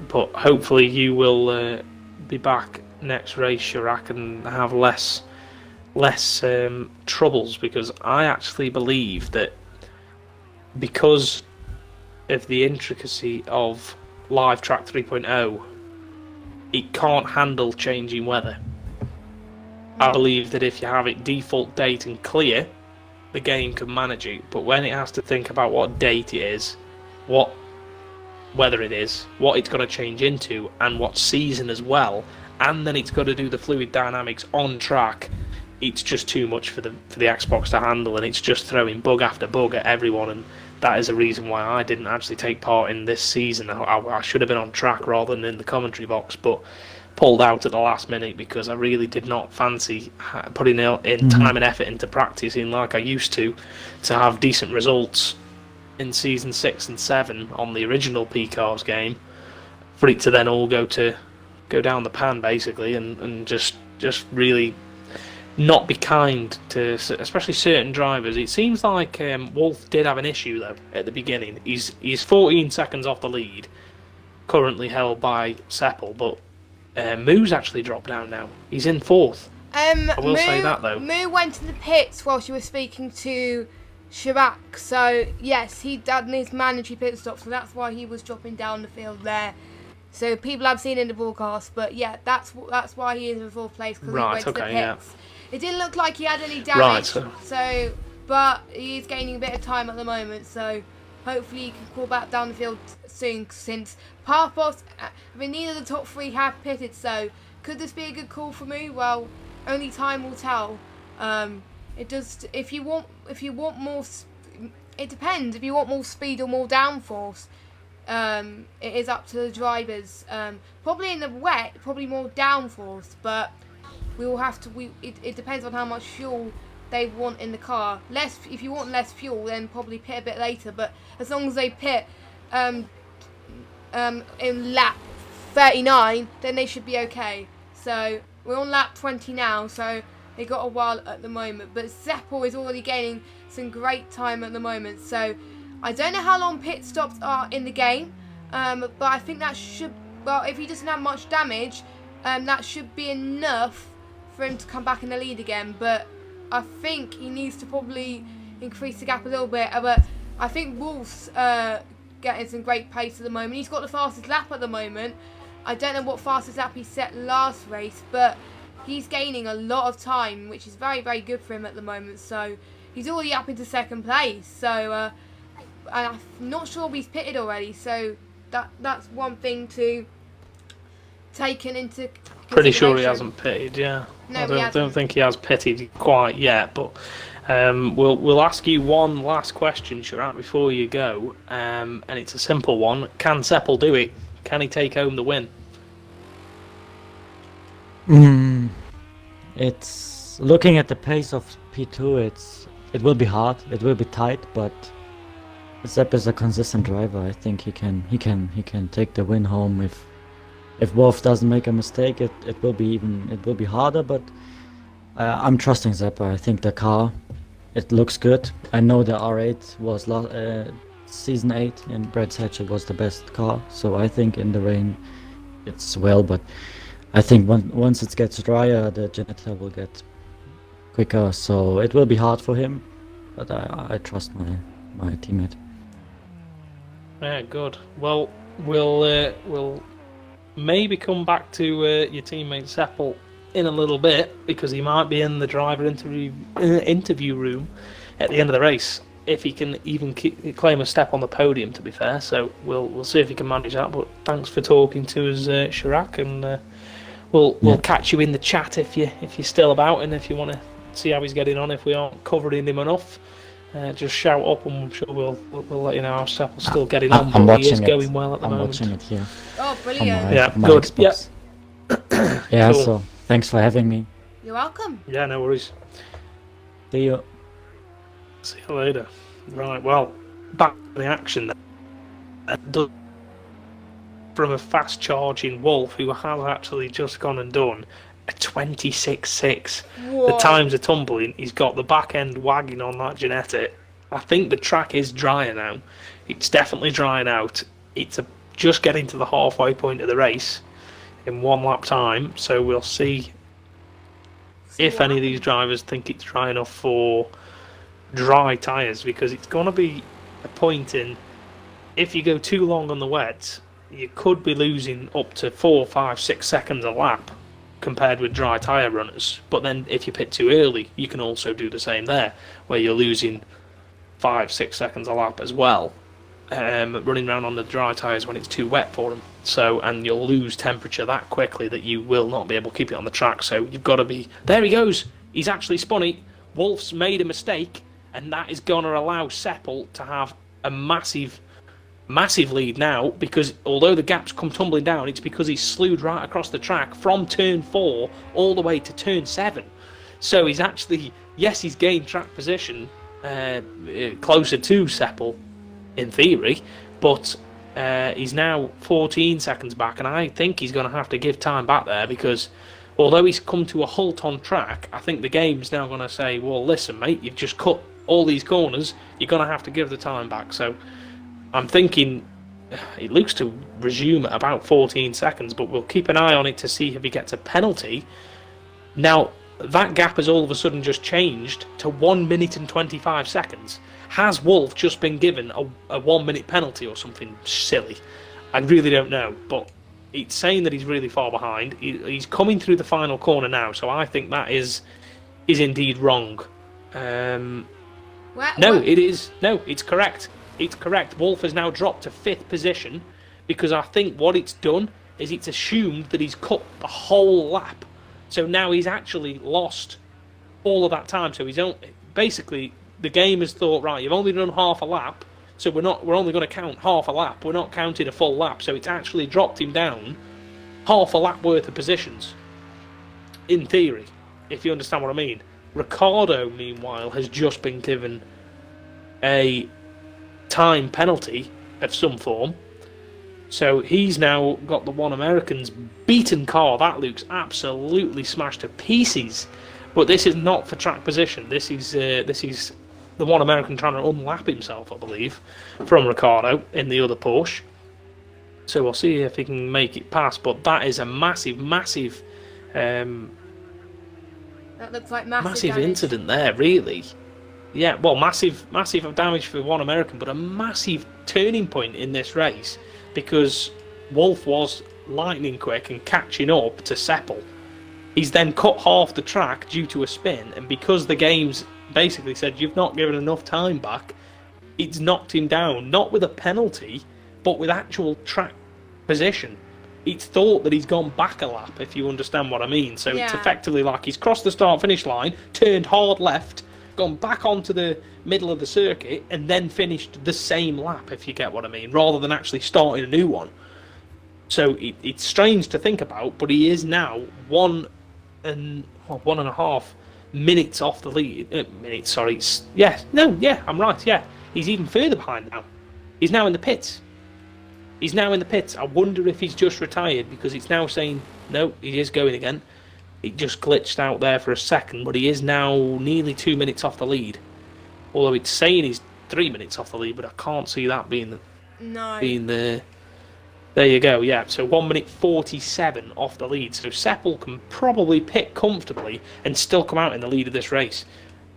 But hopefully you will be back next race, Chirac, and have less troubles, because I actually believe that because of the intricacy of Live Track 3.0, it can't handle changing weather. I believe that if you have it default date and clear, the game can manage it, but when it has to think about what date it is, what weather it is, what it's got to change into, and what season as well, and then it's got to do the fluid dynamics on track, it's just too much for the Xbox to handle, and it's just throwing bug after bug at everyone. And that is a reason why I didn't actually take part in this season. I should have been on track rather than in the commentary box, but pulled out at the last minute because I really did not fancy putting in time and effort into practicing like I used to have decent results in season 6 and 7 on the original PCARS game, for it to then all go down the pan basically, and just really not be kind to especially certain drivers. It seems like Wolf did have an issue though at the beginning. He's 14 seconds off the lead, currently held by Seppel, but Moo's actually dropped down now. He's in 4th. I will say that though. Moo went to the pits while she was speaking to Chirac, so yes, he done his mandatory pit stop, so that's why he was dropping down the field there. So people have seen in the broadcast, but yeah, that's why he is in 4th place, because he went to the pits. Yeah. It didn't look like he had any damage, but he is gaining a bit of time at the moment, so hopefully he can call back down the field soon, since Parpos, neither of the top 3 have pitted, so could this be a good call for me? Well, only time will tell. It does. If you want more, it depends. If you want more speed or more downforce, it is up to the drivers. Probably in the wet, probably more downforce, but we will have to. It depends on how much fuel they want in the car. If you want less fuel, then probably pit a bit later. But as long as they pit in lap 39, then they should be okay. So we're on lap 20 now, so they got a while at the moment. But Seppel is already gaining some great time at the moment. So I don't know how long pit stops are in the game, but I think that should. Well, if he doesn't have much damage, that should be enough for him to come back in the lead again. But I think he needs to probably increase the gap a little bit. But I think Wolf's getting some great pace at the moment. He's got the fastest lap at the moment. I don't know what fastest lap he set last race, but he's gaining a lot of time, which is very, very good for him at the moment. So he's already up into 2nd place. So and I'm not sure if he's pitted already. So that's one thing to take into consideration. Pretty sure he hasn't pitted, yeah. No, I don't think he has pitted quite yet, but We'll ask you one last question, Sharat, before you go, and it's a simple one. Can Seppel do it? Can he take home the win? It's looking at the pace of P2. It will be hard. It will be tight, but Sepp is a consistent driver. I think he can take the win home if Wolf doesn't make a mistake. It will be harder, but I'm trusting Sepp. I think the car, it looks good. I know the R8 was season 8 in Brad Hatch. It was the best car, so I think in the rain it's well, but I think once it gets drier, the generator will get quicker, so it will be hard for him, but I trust my teammate. Yeah, good. Well, we'll maybe come back to your teammate Seppel in a little bit, because he might be in the driver interview room at the end of the race, if he can even claim a step on the podium, to be fair. So we'll see if he can manage that. But thanks for talking to us, Chirac, and we'll catch you in the chat if you're still about, and if you want to see how he's getting on. If we aren't covering him enough, just shout up, and I'm sure we'll let you know how Seppel's still getting on. I'm watching he is it. going well at the I'm moment. watching it here. Oh, brilliant. Yeah, my good. Xbox. Yeah, Cool. so thanks for having me. You're welcome. Yeah, no worries. See you. See you later. Right, well, back to the action then. From a fast charging Wolf, who has actually just gone and done a 26.6. The times are tumbling. He's got the back end wagging on that genetic. I think the track is drier now. It's definitely drying out. It's just getting to the halfway point of the race in 1 lap time, so we'll see if any of these drivers think it's dry enough for dry tyres, because it's going to be a point in, if you go too long on the wets, you could be losing up to 4, 5, 6 seconds a lap compared with dry tyre runners. But then if you pit too early, you can also do the same there, where you're losing 5, 6 seconds a lap as well, running around on the dry tyres when it's too wet for them. So, and you'll lose temperature that quickly that you will not be able to keep it on the track. So you've got to be... There he goes! He's actually spun it. Wolf's made a mistake, and that is going to allow Seppel to have a massive lead now, because although the gap's come tumbling down, it's because he's slewed right across the track from turn 4 all the way to turn 7. So he's actually... Yes, he's gained track position closer to Seppel, in theory, but... he's now 14 seconds back, and I think he's going to have to give time back there, because although he's come to a halt on track, I think the game's now going to say, well, listen, mate, you've just cut all these corners, you're going to have to give the time back. So I'm thinking it looks to resume at about 14 seconds, but we'll keep an eye on it to see if he gets a penalty. Now, that gap has all of a sudden just changed to 1 minute and 25 seconds. Has Wolf just been given a 1 minute penalty or something silly? I really don't know, but it's saying that he's really far behind. He's coming through the final corner now, so I think that is indeed wrong. It is. No, it's correct. It's correct. Wolf has now dropped to 5th position, because I think what it's done is it's assumed that he's cut the whole lap. So now he's actually lost all of that time. So basically... The game has thought, right, you've only done half a lap, so we're only going to count half a lap. We're not counting a full lap, so it's actually dropped him down half a lap worth of positions. In theory, if you understand what I mean. Ricardo, meanwhile, has just been given a time penalty of some form. So he's now got the One American's beaten car. That looks absolutely smashed to pieces. But this is not for track position. This is the One American trying to unlap himself, I believe, from Ricardo in the other Porsche. So we'll see if he can make it past. But that is a massive That looks like massive damage. incident there, really. Yeah, well, massive damage for One American, but a massive turning point in this race, because Wolf was lightning quick and catching up to Seppel. He's then cut half the track due to a spin, and because the game's basically said you've not given enough time back, it's knocked him down, not with a penalty, but with actual track position. It's thought that he's gone back a lap, if you understand what I mean. So It's effectively like he's crossed the start-finish line, turned hard left, gone back onto the middle of the circuit and then finished the same lap, if you get what I mean, rather than actually starting a new one. So it's strange to think about, but he is now 1.5 minutes off the lead. Minutes, sorry. I'm right. Yeah, he's even further behind now. He's now in the pits. I wonder if he's just retired, because it's now saying no, he is going again. It just glitched out there for a second, but he is now nearly 2 minutes off the lead. Although it's saying he's 3 minutes off the lead, but I can't see that being the. There you go, yeah. So 1 minute 47 off the lead. So Seppel can probably pit comfortably and still come out in the lead of this race.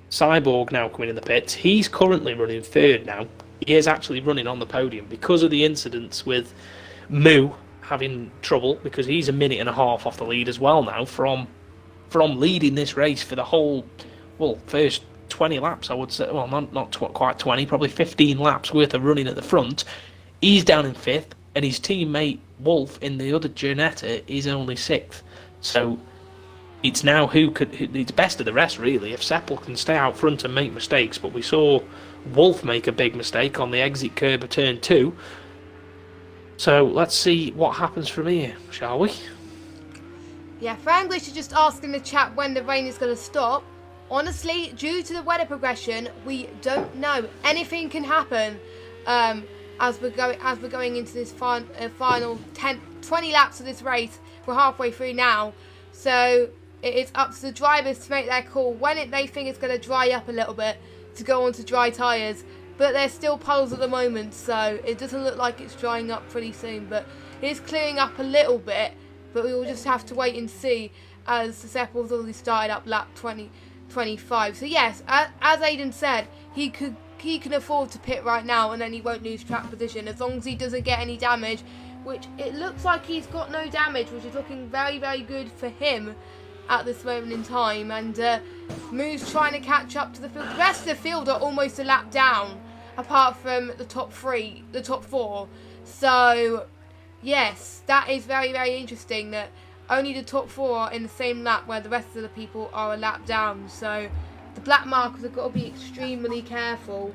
Cyborg now coming in the pits. He's currently running third now. He is actually running on the podium because of the incidents with Moo having trouble, because he's 1.5 minutes off the lead as well now from leading this race for the whole, first 20 laps, I would say. Well, not quite 20, probably 15 laps worth of running at the front. He's down in 5th, and his teammate Wolf in the other Giornetta is only 6th. So it's now it's best of the rest, really, if Seppel can stay out front and make mistakes. But we saw Wolf make a big mistake on the exit curb of turn 2. So let's see what happens from here, shall we? Yeah, Franglish is just asking the chat when the rain is going to stop. Honestly, due to the weather progression, we don't know. Anything can happen as we're going into this final 20 laps of this race. We're halfway through now, so it is up to the drivers to make their call when they think it's going to dry up a little bit to go onto dry tyres. But there's still puddles at the moment, so it doesn't look like it's drying up pretty soon. But it is clearing up a little bit, but we will just have to wait and see, as the Seppel's already started up lap 25. So yes, as Aiden said, he can afford to pit right now, and then he won't lose track position as long as he doesn't get any damage, which it looks like he's got no damage, which is looking very, very good for him at this moment in time. And Moo's trying to catch up to the field. The rest of the field are almost a lap down, apart from the top 4. So yes, that is very, very interesting that only the top 4 are in the same lap, where the rest of the people are a lap down. So the black markers have got to be extremely careful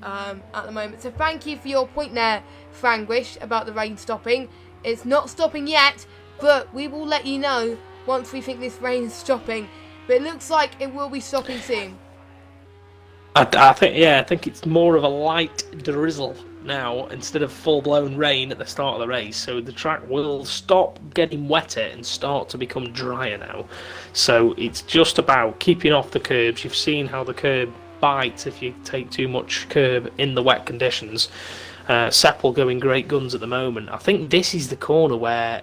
at the moment. So thank you for your point there, Franglish, about the rain stopping. It's not stopping yet, but we will let you know once we think this rain is stopping. But it looks like it will be stopping soon. I think it's more of a light drizzle now instead of full-blown rain at the start of the race. So the track will stop getting wetter and start to become drier now. So it's just about keeping off the curbs. You've seen how the curb bites if you take too much curb in the wet conditions. Seppel going great guns at the moment. I think this is the corner where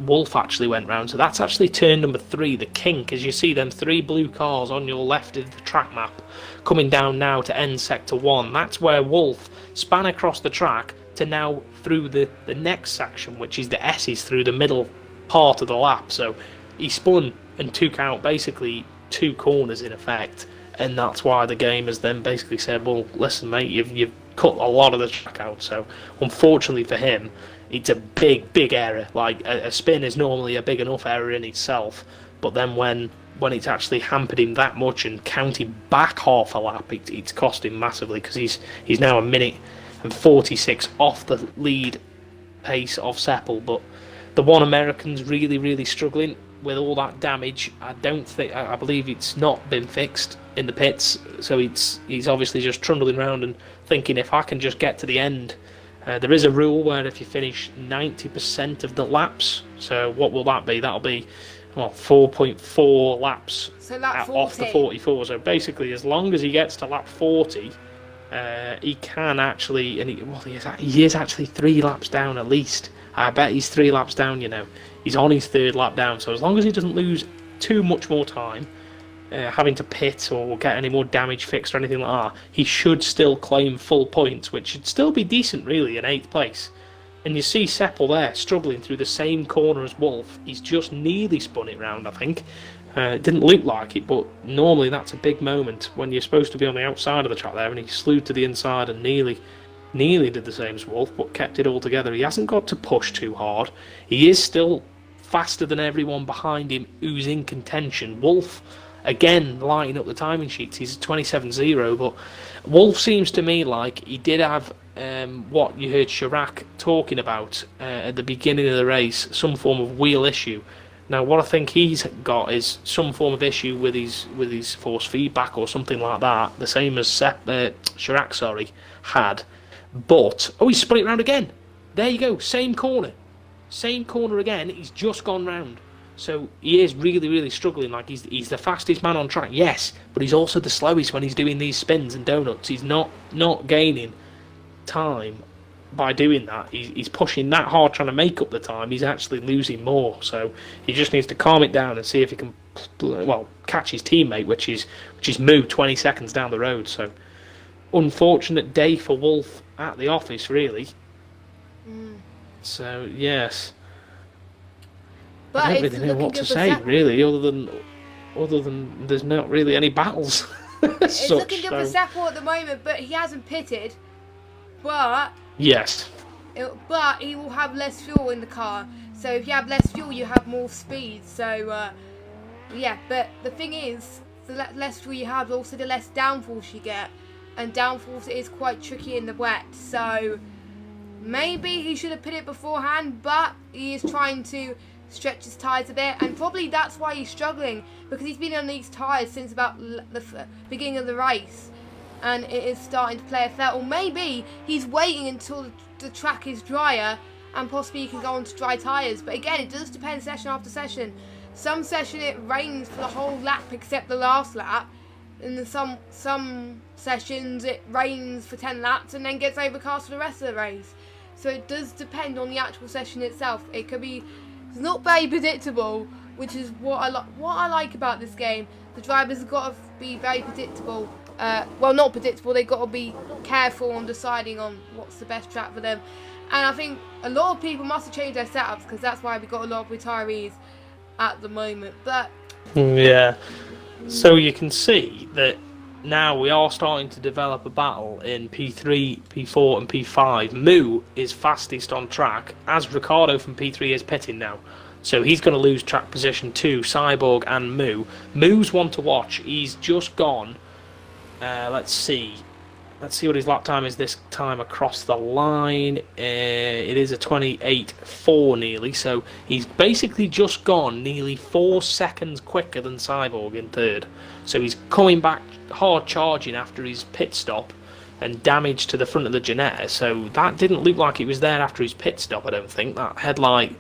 Wolf actually went round. So that's actually turn number 3, the kink, as you see them 3 blue cars on your left of the track map coming down now to end sector 1. That's where Wolf span across the track to now through the next section, which is the S's, through the middle part of the lap. So he spun and took out basically 2 corners in effect, and that's why the game has then basically said, well, listen mate, you've cut a lot of the track out. So unfortunately for him, it's a big error. Like a spin is normally a big enough error in itself, but then when it's actually hampered him that much and counting back half a lap, it's cost him massively, because he's now 1 minute and 46 off the lead pace of Seppel. But the one American's really struggling with all that damage. I believe it's not been fixed in the pits, so he's obviously just trundling around and thinking, if I can just get to the end. There is a rule where if you finish 90% of the laps, so what will that be? That'll be 4.4 laps off the 44. So basically, as long as he gets to lap 40, he can actually, and he is actually 3 laps down at least. I bet he's 3 laps down. He's on his 3rd lap down. So as long as he doesn't lose too much more time, having to pit or get any more damage fixed or anything like that, he should still claim full points, which should still be decent really in 8th place. And you see Seppel there struggling through the same corner as Wolf. He's just nearly spun it round, I think. It didn't look like it, but normally that's a big moment when you're supposed to be on the outside of the track there, and he slewed to the inside and nearly did the same as Wolf, but kept it all together. He hasn't got to push too hard. He is still faster than everyone behind him who's in contention. Wolf again lighting up the timing sheets. He's 27.0, but Wolf seems to me like he did have what you heard Chirac talking about at the beginning of the race, some form of wheel issue. Now, what I think he's got is some form of issue with his force feedback or something like that, the same as Chirac, had. But he spun it round again. There you go, same corner again. He's just gone round. So he is really, really struggling. Like he's the fastest man on track, yes, but he's also the slowest when he's doing these spins and donuts. He's not gaining time by doing that. He's pushing that hard trying to make up the time. He's actually losing more. So he just needs to calm it down and see if he can, catch his teammate, which is Moo 20 seconds down the road. So unfortunate day for Wolf at the office, really. So yes. But I don't really know what to say, really, other than there's not really any battles. It's looking good for Seppo at the moment, but he hasn't pitted. But yes, but he will have less fuel in the car. So if you have less fuel, you have more speed. So yeah, but the thing is, the less fuel you have, also the less downforce you get, and downforce is quite tricky in the wet. So maybe he should have pitted beforehand, but he is trying to stretch his tyres a bit, and probably that's why he's struggling, because he's been on these tyres since about the beginning of the race, and it is starting to play a fair. Or maybe he's waiting until the track is drier and possibly he can go on to dry tyres. But again, it does depend session after session. Some session it rains for the whole lap except the last lap, and then some sessions it rains for 10 laps and then gets overcast for the rest of the race. So it does depend on the actual session itself. It could be, it's not very predictable, which is what I like about this game. The drivers have got to be very predictable. Well, not predictable, they've got to be careful on deciding on what's the best track for them. And I think a lot of people must have changed their setups, because that's why we got a lot of retirees at the moment. But yeah, so you can see that now we are starting to develop a battle in P3, P4 and P5. Moo is fastest on track, as Ricciardo from P3 is pitting now. So he's going to lose track position to Cyborg and Moo. Moo's one to watch. He's just gone. Let's see what his lap time is this time across the line. It is a 28.4 nearly. So he's basically just gone nearly 4 seconds quicker than Cyborg in third. So he's coming back hard charging after his pit stop and damage to the front of the Ginetta. So that didn't look like it was there after his pit stop, I don't think. That headlight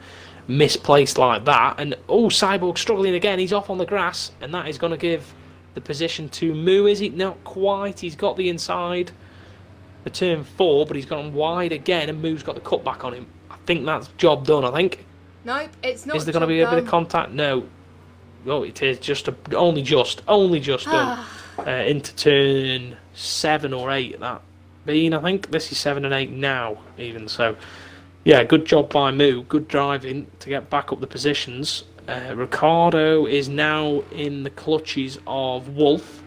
misplaced like that. And Cyborg struggling again. He's off on the grass, and that is going to give the position to Moo, is it? Not quite. He's got the inside for turn 4, but he's gone wide again, and Moo's got the cutback on him. I think that's job done, I think. Nope, it's not. Is there going to be a bit of contact? No. Oh, it is just only just done. Into turn 7 or 8, that being, I think. This is 7 and 8 now, even. So, yeah, good job by Moo. Good driving to get back up the positions. Ricciardo is now in the clutches of Wolf.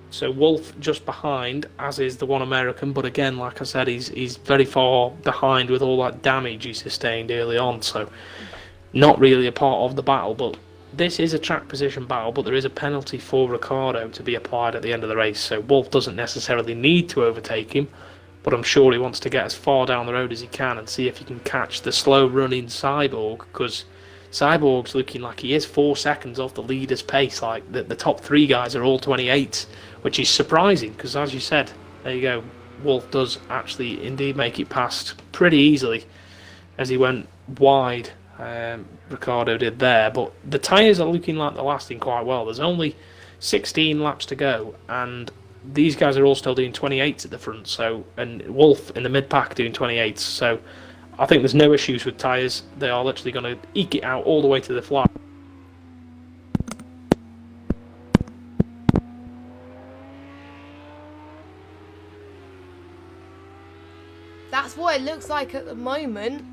So Wolf just behind, as is the one American. But again, like I said, he's very far behind with all that damage he sustained early on. So not really a part of the battle. But this is a track position battle. But there is a penalty for Ricciardo to be applied at the end of the race. So Wolf doesn't necessarily need to overtake him. But I'm sure he wants to get as far down the road as he can and see if he can catch the slow running Cyborg, because Cyborg's looking like he is 4 seconds off the leader's pace. Like the top 3 guys are all 28s, which is surprising because, as you said, there you go, Wolf does actually indeed make it past pretty easily as he went wide. Ricciardo did there, but the tyres are looking like they're lasting quite well. There's only 16 laps to go, and these guys are all still doing 28s at the front. So, and Wolf in the mid pack doing 28s. So I think there's no issues with tyres. They are literally going to eke it out all the way to the fly. that's what it looks like at the moment.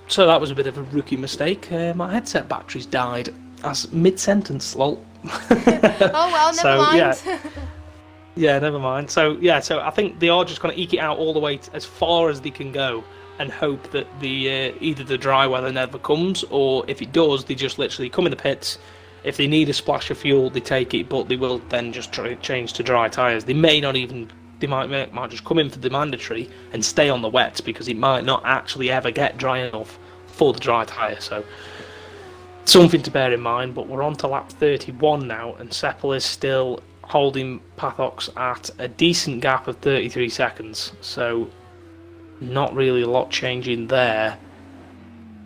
So that was a bit of a rookie mistake. My headset batteries died as mid-sentence, lol. Oh well, never mind. Yeah, never mind. So yeah, so I think they are just going to eke it out all the way as far as they can go, and hope that the either the dry weather never comes, or if it does, they just literally come in the pits. If they need a splash of fuel, they take it, but they will then just change to dry tyres. They may not even. They might just come in for the mandatory and stay on the wets, because it might not actually ever get dry enough for the dry tyre. So something to bear in mind. But we're on to lap 31 now, and Seppel is still holding Pathox at a decent gap of 33 seconds. So not really a lot changing there.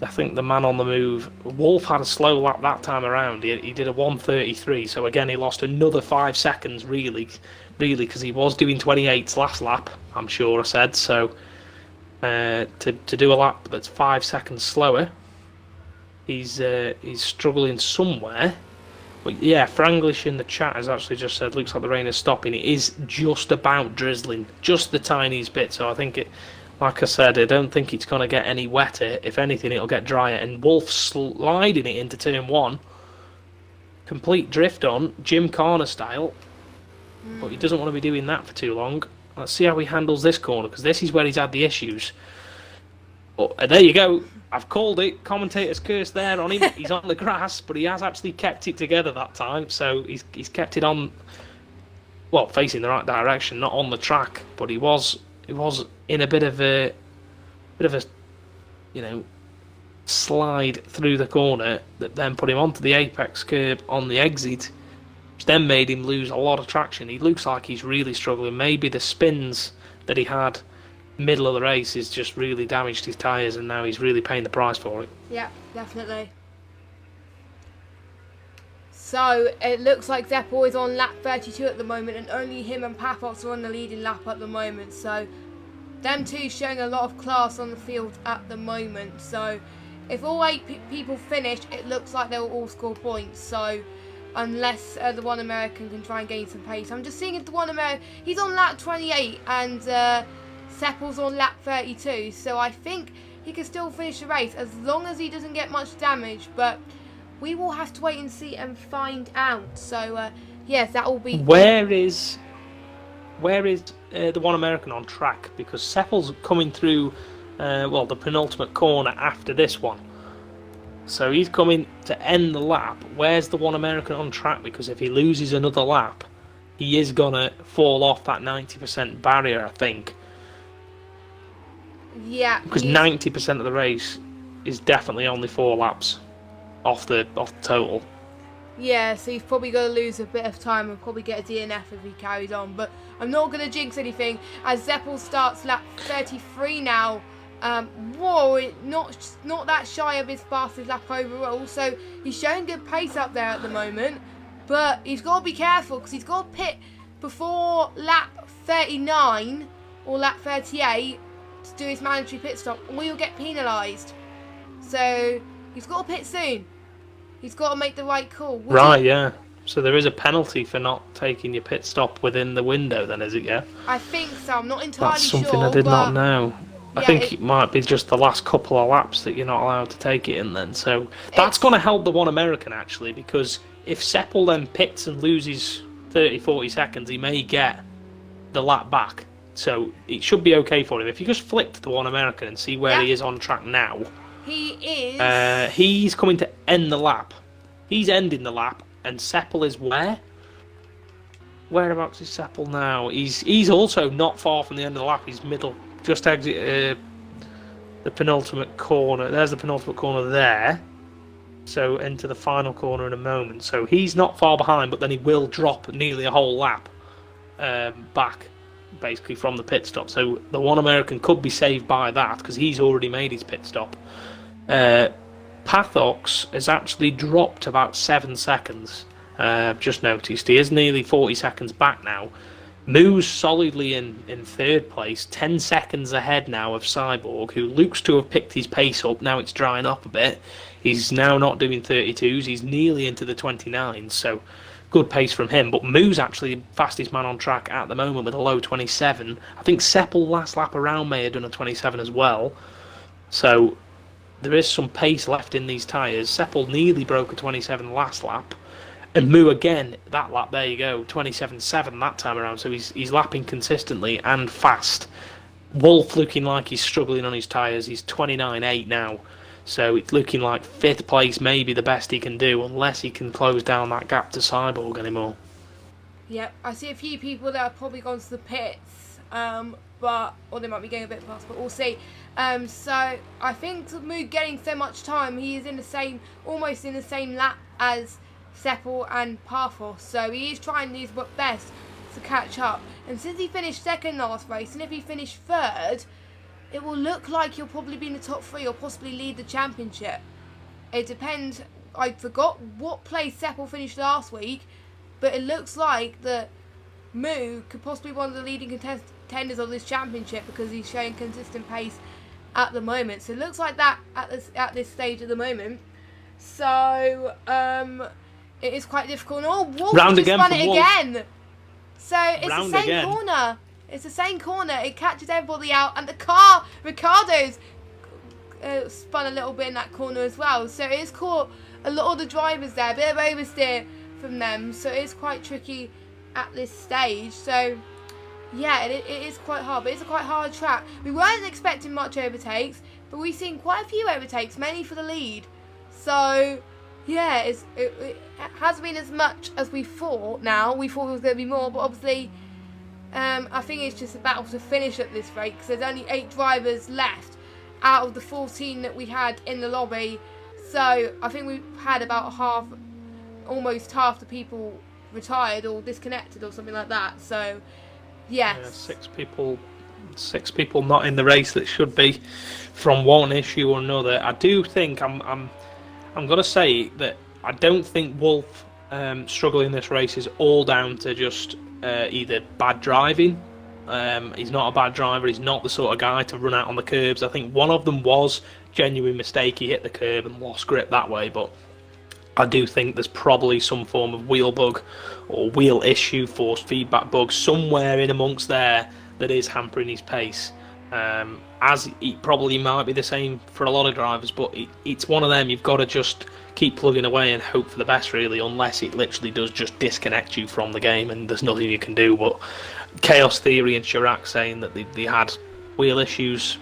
I think the man on the move, Wolf, had a slow lap that time around. He did a 1:33, so again he lost another 5 seconds really, because he was doing 28's last lap, I'm sure I said. So to do a lap that's 5 seconds slower, he's struggling somewhere. But yeah, Franglish in the chat has actually just said, looks like the rain is stopping. It is just about drizzling, just the tiniest bit. So I think it, like I said, I don't think it's going to get any wetter. If anything, it'll get drier. And Wolf sliding it into turn 1. Complete drift on, Jim Carner style. But he doesn't want to be doing that for too long. Let's see how he handles this corner, because this is where he's had the issues. Oh, there you go. I've called it. Commentator's curse there on him. He's on the grass, but he has actually kept it together that time. So he's kept it on, well, facing the right direction, not on the track. But he was in a bit of a slide through the corner that then put him onto the apex curb on the exit, which then made him lose a lot of traction. He looks like he's really struggling. Maybe the spins that he had middle of the race has just really damaged his tyres, and now he's really paying the price for it. Yeah, definitely. So it looks like Zeppel is on lap 32 at the moment, and only him and Pathox are on the leading lap at the moment. So them two showing a lot of class on the field at the moment. So if all 8 people finish, it looks like they'll all score points. So unless the one American can try and gain some pace. I'm just seeing if the one American, he's on lap 28 and Seppel's on lap 32. So I think he can still finish the race as long as he doesn't get much damage. But we will have to wait and see and find out. So yes, that will be. Where is the one American on track? Because Seppel's coming through, the penultimate corner after this one. So he's coming to end the lap. Where's the one American on track? Because if he loses another lap, he is going to fall off that 90% barrier, I think. Yeah. Because 90% of the race is definitely only 4 laps off the total. Yeah, so he's probably going to lose a bit of time and probably get a DNF if he carries on. But I'm not going to jinx anything as Zeppel starts lap 33 now. Whoa, not that shy of his fastest lap overall. So he's showing good pace up there at the moment. But he's got to be careful because he's got to pit before lap 39 or lap 38 to do his mandatory pit stop, and we will get penalised. So he's got to pit soon. He's got to make the right call. Right, yeah. So there is a penalty for not taking your pit stop within the window then, is it, yeah? I think so. I'm not entirely sure. That's something I did not know. Yeah, I think it might be just the last couple of laps that you're not allowed to take it in then. So that's going to help the one American, actually, because if Seppel then pits and loses 30, 40 seconds, he may get the lap back. So it should be okay for him. If you just flick to the one American and see where he is on track now. He is. He's coming to end the lap. He's ending the lap, and Seppel is where? Whereabouts is Seppel now? He's also not far from the end of the lap. He's middle, just exit the penultimate corner. There's the penultimate corner there. So into the final corner in a moment. So he's not far behind, but then he will drop nearly a whole lap back, basically from the pit stop. So the one American could be saved by that because he's already made his pit stop. Pathox has actually dropped about 7 seconds. Just noticed he is nearly 40 seconds back now. Moo's solidly in third place, 10 seconds ahead now of Cyborg, who looks to have picked his pace up. Now it's drying up a bit. He's now not doing 32s. He's nearly into the 29s, so good pace from him. But Moo's actually the fastest man on track at the moment with a low 27. I think Seppel last lap around may have done a 27 as well. So there is some pace left in these tyres. Seppel nearly broke a 27 last lap. And Moo again, that lap, there you go, 27.7 that time around, so he's lapping consistently and fast. Wolf looking like he's struggling on his tyres, he's 29.8 now, so it's looking like 5th place may be the best he can do, unless he can close down that gap to Cyborg anymore. Yep, I see a few people that have probably gone to the pits, or they might be going a bit fast, but we'll see. So I think Moo getting so much time, he is almost in the same lap as Seppel and Parthos, so he is trying his best to catch up. And since he finished second last race, and if he finished third, it will look like he'll probably be in the top 3 or possibly lead the championship. It depends. I forgot what place Seppel finished last week, but it looks like that Moo could possibly be one of the leading contenders of this championship because he's showing consistent pace at the moment. So it looks like that at this stage at the moment. So it is quite difficult. Oh, Wolf Round just again spun for it Wolf. again. So it's Round the same again. corner. It's the same corner. It catches everybody out, and the car, Ricardo's spun a little bit in that corner as well. So it's caught a lot of the drivers there. A bit of oversteer from them. So it's quite tricky at this stage. So yeah, it is quite hard. But it's a quite hard track. We weren't expecting much overtakes, but we've seen quite a few overtakes, mainly for the lead. So yeah, it has been as much as we thought now. We thought there was going to be more, but obviously I think it's just a battle to finish at this rate because there's only 8 drivers left out of the 14 that we had in the lobby. So I think we've had about almost half the people retired or disconnected or something like that. So yes. Yeah, 6 people not in the race that should be from one issue or another. I do think I'm going to say that I don't think Wolf struggling in this race is all down to just either bad driving. He's not a bad driver. He's not the sort of guy to run out on the curbs. I think one of them was genuine mistake. He hit the curb and lost grip that way. But I do think there's probably some form of wheel bug or wheel issue, force feedback bug somewhere in amongst there that is hampering his pace. As it probably might be the same for a lot of drivers, but it's one of them you've got to just keep plugging away and hope for the best, really, unless it literally does just disconnect you from the game and there's nothing you can do. But Chaos Theory and Chirac saying that they had wheel issues,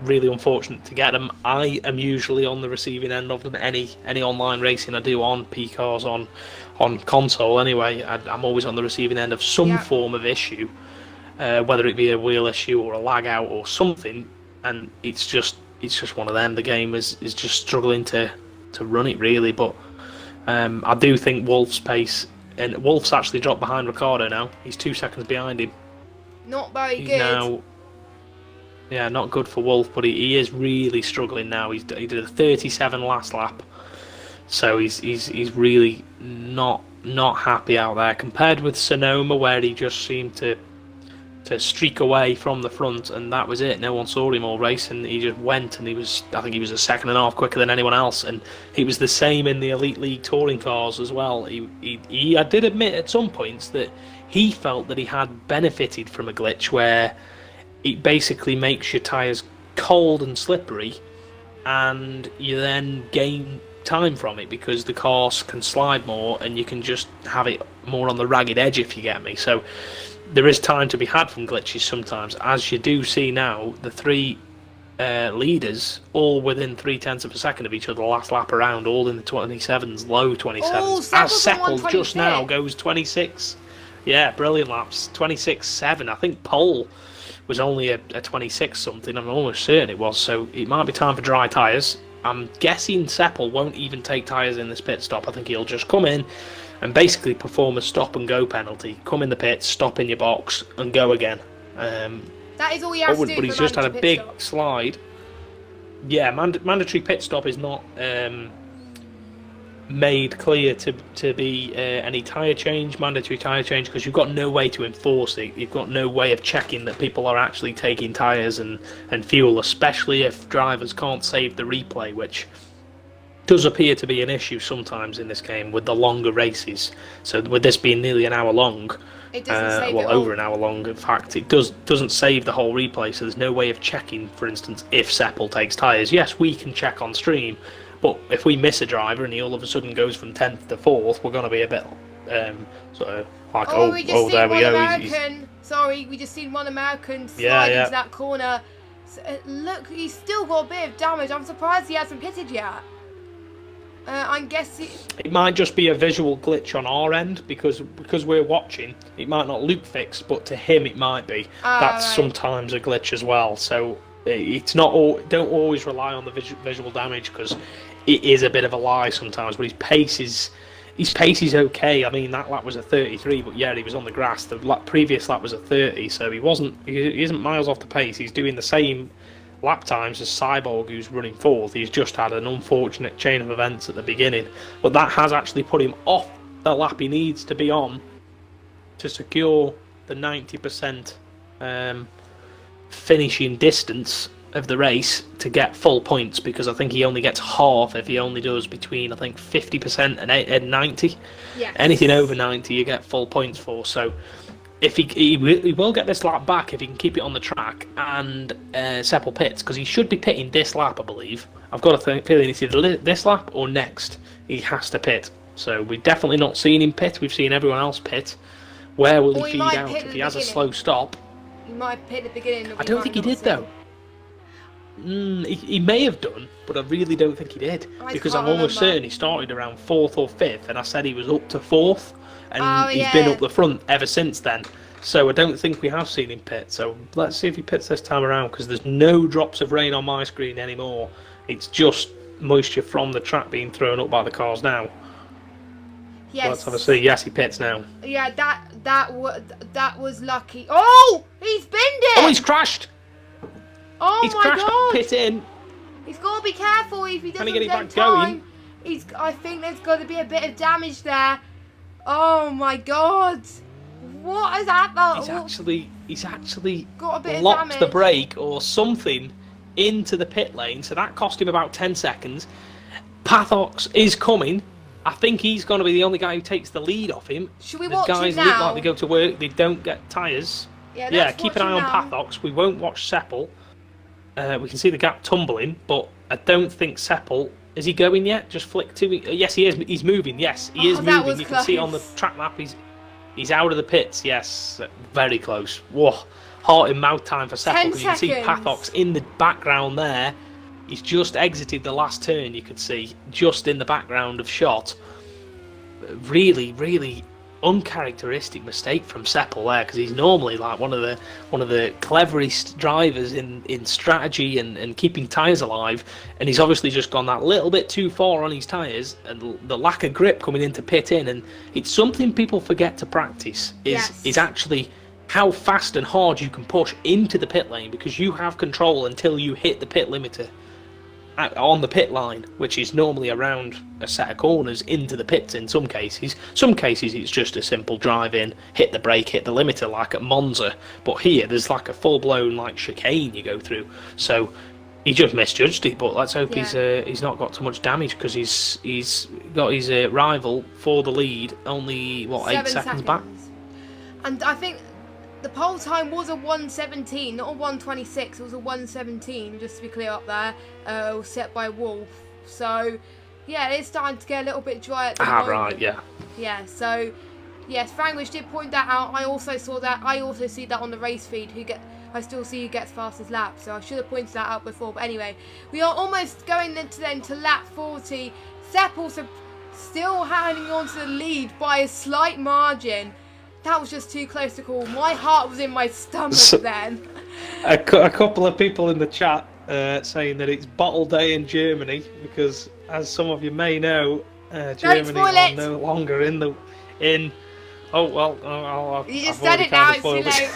really unfortunate to get them. I am usually on the receiving end of them. Any online racing I do on PCars, on console anyway, I'm always on the receiving end of some form of issue. Whether it be a wheel issue or a lag out or something, and it's just one of them. The game is just struggling to run it, really. But I do think Wolf's pace, and Wolf's actually dropped behind Ricardo now. He's 2 seconds behind him. Not very He's good. now, yeah, not good for Wolf, but he is really struggling now. He did a 37 last lap, so he's really not happy out there compared with Sonoma, where he just seemed to streak away from the front, and that was it. No one saw him all race, and he just went, and I think he was a second and a half quicker than anyone else, and he was the same in the Elite League touring cars as well. I did admit at some points that he felt that he had benefited from a glitch where it basically makes your tyres cold and slippery, and you then gain time from it because the cars can slide more and you can just have it more on the ragged edge, if you get me. So there is time to be had from glitches sometimes, as you do see now. The 3 leaders all within 0.3 of a second of each other last lap around, all in the 27s, low 27s. Oh, as Seppel just 126. now goes 26. Yeah, brilliant laps. 26.7. I think Pole was only a 26 something. I'm almost certain it was. So it might be time for dry tyres. I'm guessing Seppel won't even take tyres in this pit stop. I think he'll just come in and basically perform a stop and go penalty. Come in the pit, stop in your box, and go again. That is all he has to do. But he's for just had a mandatory big pit stop. slide. Yeah, mandatory pit stop is not made clear to be any tyre change, mandatory tyre change, because you've got no way to enforce it. You've got no way of checking that people are actually taking tyres and fuel, especially if drivers can't save the replay, which does appear to be an issue sometimes in this game with the longer races. So with this being nearly an hour long, It doesn't save well, it all. over an hour long, in fact, it doesn't save the whole replay, so there's no way of checking, for instance, if Seppel takes tyres. Yes, we can check on stream, But if we miss a driver and he all of a sudden goes from 10th to 4th, we're going to be a bit sort of like, we just seen there we one go. American. Sorry, we just seen one American slide into that corner. So, look, he's still got a bit of damage. I'm surprised he hasn't pitted yet. I'm guessing it might just be a visual glitch on our end because we're watching. It might not look fixed, but to him it might be. That's right. Sometimes a glitch as well. So it's not all. Don't always rely on the visual damage because it is a bit of a lie sometimes. But his pace is okay. I mean, that lap was a 33, but yeah, he was on the grass. The previous lap was a 30, so he isn't miles off the pace. He's doing the same lap times as Cyborg, who's running 4th. He's just had an unfortunate chain of events at the beginning, but that has actually put him off the lap he needs to be on to secure the 90% finishing distance of the race to get full points, because I think he only gets half if he only does between, I think, 50% and 90. Yes. Anything over 90 you get full points for. So if he will get this lap back if he can keep it on the track and Seppel pits, because he should be pitting this lap, I believe. I've got a feeling it's either this lap or next he has to pit. So we've definitely not seen him pit. We've seen everyone else pit. Where will he feed out if he has a slow stop? He might have pit at the beginning. I don't think he did though. He may have done, but I really don't think he did, because I'm almost certain he started around 4th or 5th, and I said he was up to 4th, and he's been up the front ever since then. So I don't think we have seen him pit. So let's see if he pits this time around, because there's no drops of rain on my screen anymore. It's just moisture from the track being thrown up by the cars now. Yes. Let's have a see. Yes, he pits now. Yeah, that was lucky. Oh, he's binned it. Oh, he's crashed. Oh he's my crashed. God. Pit in. He's got to be careful if he doesn't get it get back time. going? I think there's got to be a bit of damage there. Oh my God. What is that? He's actually got a bit of locked damage. the brake or something into the pit lane, so that cost him about 10 seconds. Pathox is coming. I think he's going to be the only guy who takes the lead off him. Should we the watch guys him look now? like they go to work, they don't get tyres. Yeah, keep an eye on Pathox. We won't watch Seppel. We can see the gap tumbling, but I don't think Seppel... Is he going yet? Just flick to... Yes, he is. He's moving. Yes, he is moving. You can see on the track map he's out of the pits. Yes, very close. Whoa. Heart in mouth time for Seppel, because you can see Pathox in the background there. He's just exited the last turn, you could see, just in the background of shot. Really, really uncharacteristic mistake from Seppel there, because he's normally like one of the cleverest drivers in strategy and keeping tyres alive, and he's obviously just gone that little bit too far on his tyres, and the lack of grip coming into pit in. And it's something people forget to practice is actually how fast and hard you can push into the pit lane, because you have control until you hit the pit limiter on the pit line, which is normally around a set of corners into the pits in some cases. Some cases it's just a simple drive in, hit the brake, hit the limiter like at Monza, but here there's like a full-blown like chicane you go through. So he just misjudged it, but let's hope he's not got too much damage, because he's got his rival for the lead only 8 seconds back. And I think the pole time was a 1:17, not a 1:26. It was a 1:17, just to be clear up there. It was set by Wolf. So, yeah, it's starting to get a little bit dry at the moment. Right, yeah. Yeah, so, yes, Franglish did point that out. I also saw that. I also see that on the race feed. I still see who gets fastest lap. So I should have pointed that out before. But anyway, we are almost going to lap 40. Seppel still hanging on to the lead by a slight margin. That was just too close to call. My heart was in my stomach then. A couple of people in the chat saying that it's bottle day in Germany, because, as some of you may know, Germany are no longer in. Oh well, you just said it now. It's too late.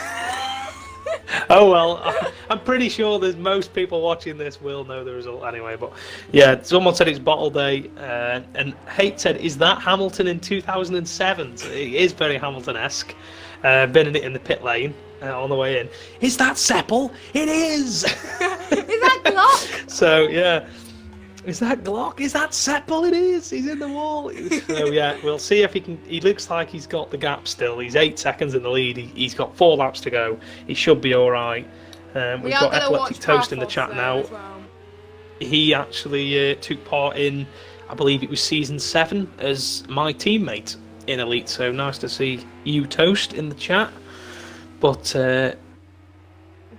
Oh well, I'm pretty sure that most people watching this will know the result anyway. But yeah, someone said it's bottle day, and Hate said, "Is that Hamilton in 2007?" So it is very Hamilton-esque. Been in it in the pit lane on the way in. Is that Seppel? It is. Is that Glock? So yeah. Is that Glock? Is that Seppel? It is. He's in the wall. So yeah, we'll see if he can. He looks like he's got the gap still. He's 8 seconds in the lead. He's got 4 laps to go. He should be all right. We've got Epileptic Toast in the chat now. he actually took part in, I believe it was season 7, as my teammate in Elite. So nice to see you, Toast, in the chat. But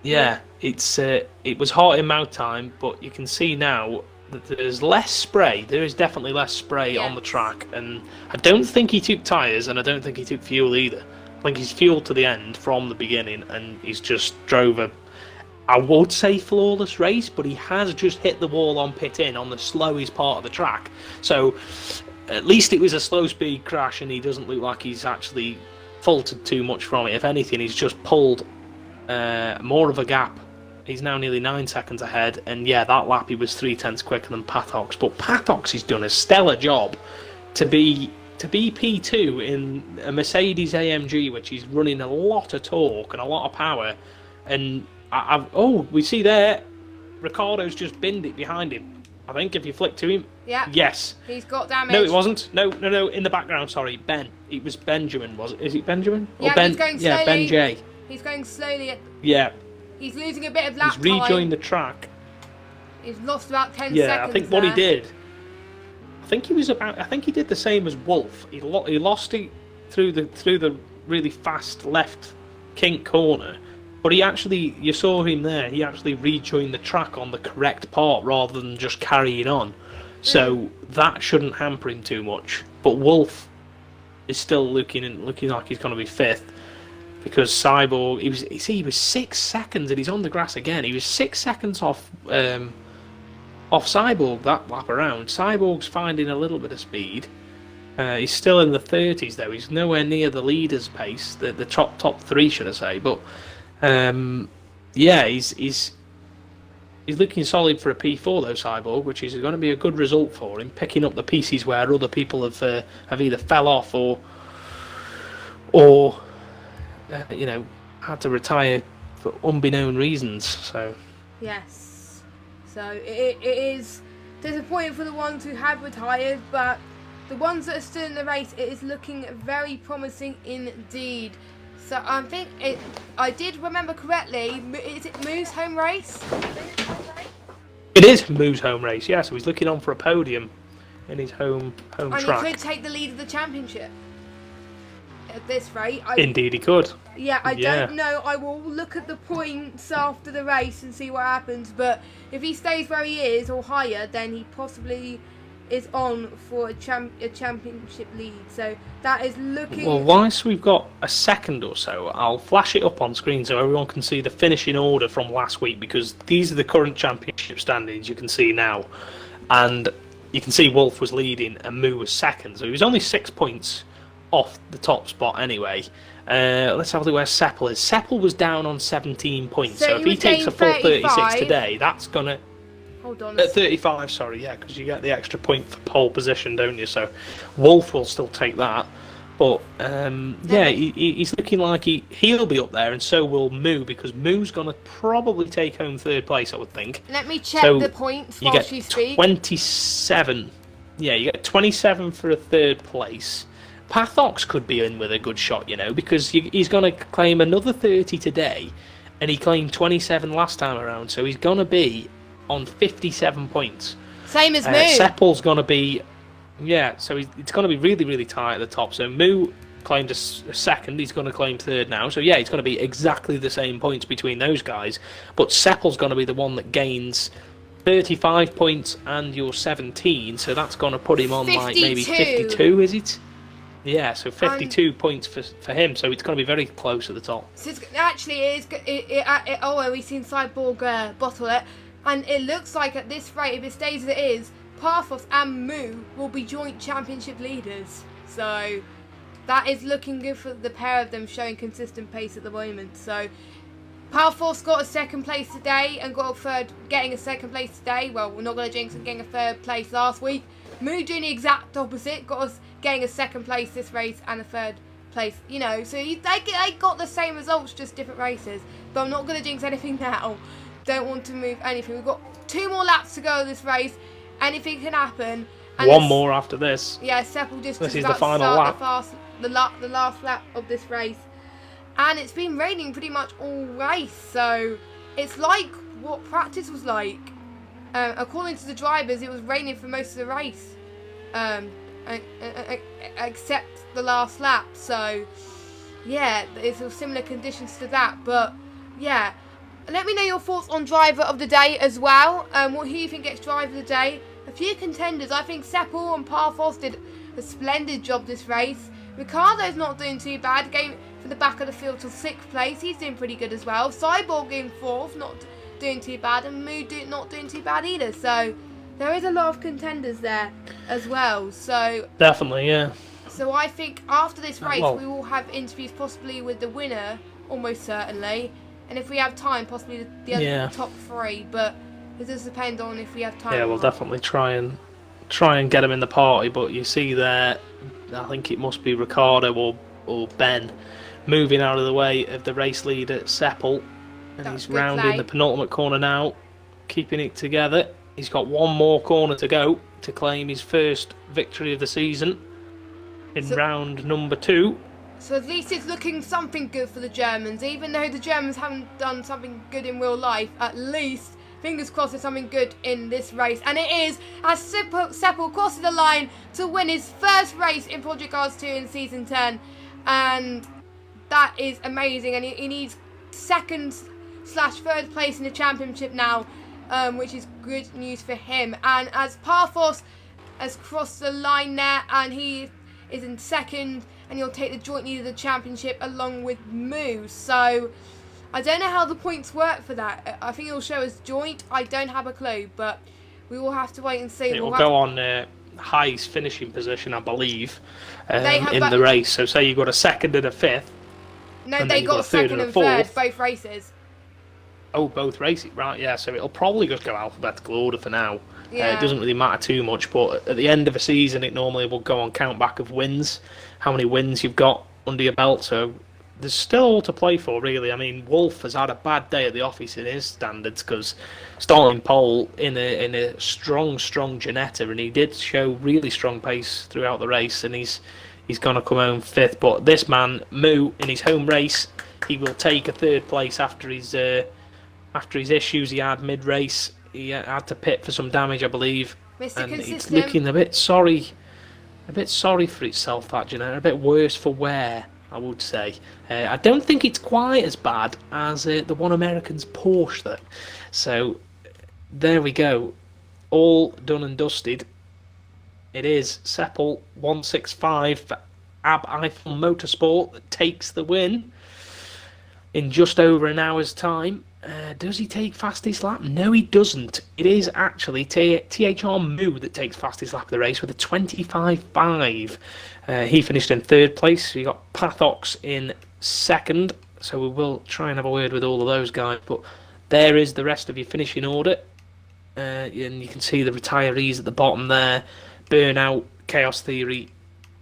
yeah, it was hot in mouth time, but you can see now that there's less spray. There is definitely less spray on the track, and I don't think he took tyres, and I don't think he took fuel either. I think he's fueled to the end from the beginning, and he's just drove a, I would say, flawless race, but he has just hit the wall on pit in on the slowest part of the track. So at least it was a slow speed crash, and he doesn't look like he's actually faltered too much from it. If anything, he's just pulled more of a gap. He's now nearly 9 seconds ahead, and yeah, that lap he was 0.3 quicker than Pathox. But Pathox has done a stellar job to be P2 in a Mercedes AMG, which is running a lot of torque and a lot of power. And we see there, Ricardo's just binned it behind him. I think if you flick to him, yeah, yes, he's got damage. No, it wasn't. No, in the background. Sorry, Ben. It was Benjamin. Was it? Is it Benjamin? Yeah, or Ben? he's going slowly. Yeah, Ben J. He's going slowly. Yeah. He's losing a bit of lap time. He's rejoined the track. He's lost about 10 seconds. Yeah, I think what he did. I think he did the same as Wolf. He lost it through the really fast left kink corner, but you saw him there. He actually rejoined the track on the correct part rather than just carrying on. So that shouldn't hamper him too much. But Wolf is still looking like he's going to be 5th. Because Cyborg, he was 6 seconds, and he's on the grass again. He was 6 seconds off Cyborg that lap around. Cyborg's finding a little bit of speed. He's still in the 30s though. He's nowhere near the leader's pace, the top 3, should I say? But yeah, he's looking solid for a P4 though, Cyborg, which is going to be a good result for him, picking up the pieces where other people have either fell off or had to retire for unbeknown reasons. So yes, so it is disappointing for the ones who have retired, but the ones that are still in the race, it is looking very promising indeed. So I think I did remember correctly. Is it Moo's home race? It is Moo's home race. Yeah, so he's looking on for a podium in his home and track. And he could take the lead of the championship at this rate. Indeed, he could. Yeah, I don't know. I will look at the points after the race and see what happens. But if he stays where he is or higher, then he possibly is on for a championship lead. So that is looking. Well, whilst we've got a second or so, I'll flash it up on screen so everyone can see the finishing order from last week, because these are the current championship standings you can see now. And you can see Wolf was leading and Moo was second. So he was only 6 points off the top spot anyway. Let's have a look where Seppel is. Seppel was down on 17 points. So if he takes a full 36 today, that's going to... Hold on. At 35, sorry, yeah, because you get the extra point for pole position, don't you? So Wolf will still take that. But, yeah, he's looking like he'll be up there, and so will Moo, because Moo's going to probably take home 3rd place, I would think. Let me check the points while you speak. 27. Yeah, you get 27 for a 3rd place. Pathox could be in with a good shot, because he's going to claim another 30 today, and he claimed 27 last time around, so he's going to be on 57 points. Same as Moo. Seppel's going to be... Yeah, so it's going to be really, really tight at the top. So Moo claimed a second, he's going to claim 3rd now. So yeah, it's going to be exactly the same points between those guys. But Seppel's going to be the one that gains 35 points and your 17, so that's going to put him on 52. Like maybe 52, is it? Yeah, so 52 points for him, so it's going to be very close at the top. So we've seen Cyborg bottle it, and it looks like at this rate, if it stays as it is, Parthos and Moo will be joint championship leaders. So that is looking good for the pair of them, showing consistent pace at the moment. So Parthos got a 2nd place today and getting a 2nd place today. Well, we're not going to jinx and getting a 3rd place last week. Moo doing the exact opposite, got us getting a 2nd place this race and a 3rd place. So they got the same results, just different races. But I'm not going to jinx anything now. Don't want to move anything. We've got 2 more laps to go this race. Anything can happen. And one more after this. Yeah, Seppel just this is about the final lap. The last lap of this race. And it's been raining pretty much all race. So it's like what practice was like. According to the drivers, it was raining for most of the race, except the last lap. So, yeah, it's similar conditions to that. But, yeah, let me know your thoughts on driver of the day as well. Who you think gets driver of the day? A few contenders. I think Seppel and Parfos did a splendid job this race. Ricardo's not doing too bad. Going for the back of the field to 6th place. He's doing pretty good as well. Cyborg in 4th, not doing too bad, and Moo not doing too bad either. So there is a lot of contenders there as well. So definitely, yeah. So I think after this race, well, we will have interviews possibly with the winner, almost certainly, and if we have time, possibly the other top 3. But it does depend on if we have time. Yeah, we'll definitely try and get him in the party. But you see there, I think it must be Ricardo or Ben moving out of the way of the race leader Seppel. And he's rounding the penultimate corner now, keeping it together. He's got one more corner to go to claim his first victory of the season in round number 2. So at least it's looking something good for the Germans. Even though the Germans haven't done something good in real life, at least, fingers crossed, there's something good in this race. And it is, as Seppel crosses the line to win his first race in Project Cars 2 in Season 10. And that is amazing. And he needs 2nd/3rd place in the championship now, which is good news for him. And as Parfos has crossed the line there, and he is in 2nd, and he'll take the joint lead of the championship along with Moo. So I don't know how the points work for that. I think it'll show as joint. I don't have a clue, but we will have to wait and see. It will go on highest finishing position, I believe, in the race. So say you've got a 2nd and a 5th. No, they got 2nd and 3rd, both races. Oh, both races, right, yeah. So it'll probably just go alphabetical order for now. Yeah. It doesn't really matter too much, but at the end of a season, it normally will go on count back of wins, how many wins you've got under your belt. So there's still all to play for, really. I mean, Wolf has had a bad day at the office in his standards, because starting pole in a strong Ginetta, and he did show really strong pace throughout the race, and he's going to come home 5th. But this man, Moo, in his home race, he will take a 3rd place after his issues he had mid-race. He had to pit for some damage, I believe. Mr. And Consistent. it's looking a bit sorry for itself, that Ginetta. A bit worse for wear, I would say. I don't think it's quite as bad as the One American's Porsche, though. So there we go, all done and dusted. It is Seppel 165 for Eiffel Motorsport that takes the win in just over an hour's time. Does he take fastest lap? No, he doesn't. It is actually THR Moo that takes fastest lap of the race with a 25.5. He finished in 3rd place. We got Pathox in 2nd. So we will try and have a word with all of those guys. But there is the rest of your finishing order. And you can see the retirees at the bottom there. Burnout, Chaos Theory,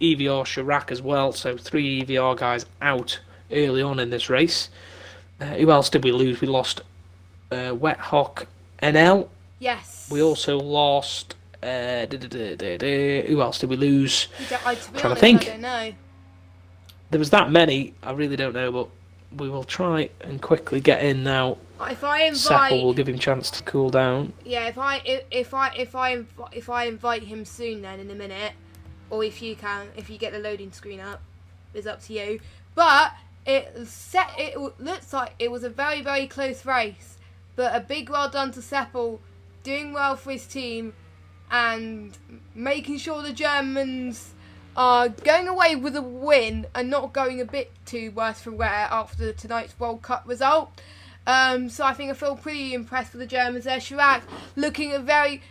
EVR Chirac as well. So 3 EVR guys out early on in this race. Who else did we lose? We lost Wet Hawk NL. Yes. We also lost. Who else did we lose? I don't know. There was that many. I really don't know, but we will try and quickly get in now. If I invite, Seppel will give him a chance to cool down. Yeah, if I invite him soon, then in a minute, or if you get the loading screen up, it's up to you. But it looks like it was a very, very close race, but a big well done to Seppel, doing well for his team and making sure the Germans are going away with a win and not going a bit too worse for wear after tonight's World Cup result. So I feel pretty impressed with the Germans there. Chirac looking very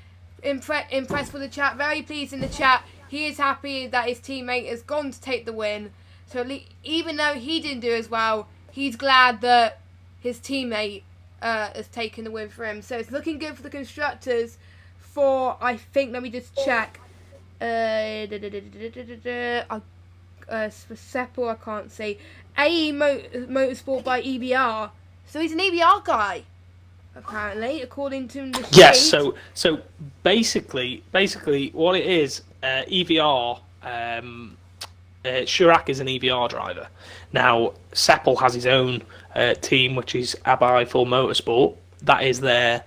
impressed with the chat, very pleased in the chat. He is happy that his teammate has gone to take the win. So at least, even though he didn't do as well, he's glad that his teammate has taken the win for him. So it's looking good for the constructors. For I think, let me just check. For Seppel, I can't see. Motorsport by EBR. So he's an EBR guy, apparently, according to the sheet. Yes. So basically, what it is, EVR. Chirac is an EVR driver. Now, Seppel has his own team, which is Eiffel Motorsport. That is their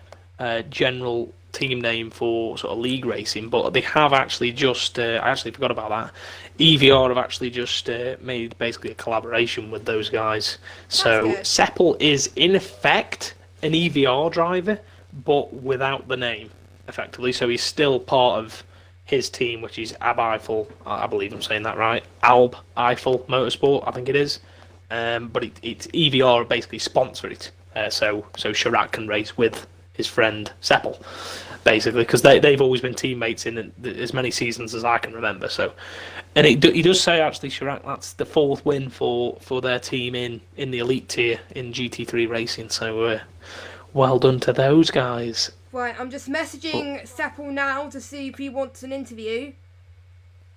general team name for sort of league racing, but they have actually just, I actually forgot about that. EVR have actually just made basically a collaboration with those guys. So good. Seppel is in effect an EVR driver, but without the name, effectively. So he's still part of his team, which is Ab Eiffel, I believe I'm saying that right. Alb Eiffel Motorsport, I think it is. But it's EVR basically sponsor it. So Chirac can race with his friend Seppel, basically, because they've always been teammates in as many seasons as I can remember. So, and he does say actually Chirac, that's the 4th win for their team in the elite tier in GT3 racing. So well done to those guys. Right, I'm just messaging Seppel now to see if he wants an interview.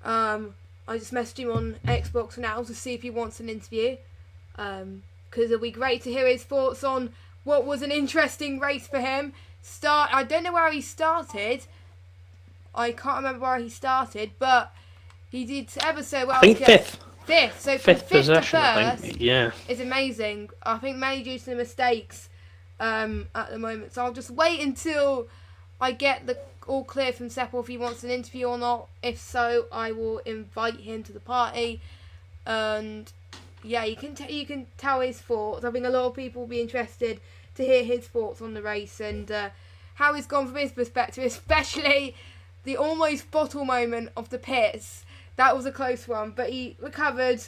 I just messaged him on Xbox now to see if he wants an interview. Because it'll be great to hear his thoughts on what was an interesting race for him. I don't know where he started. I can't remember where he started, but he did ever so well. I think 5th. 5th, so from 5th possession, to 1st, I think. Yeah. is amazing. I think mainly due to the mistakes at the moment. So I'll just wait until I get the all clear from Seppel if he wants an interview or not. If so, I will invite him to the party. And yeah, you can tell his thoughts. I think a lot of people will be interested to hear his thoughts on the race and how he's gone from his perspective, especially the almost bottle moment of the pits. That was a close one, but he recovered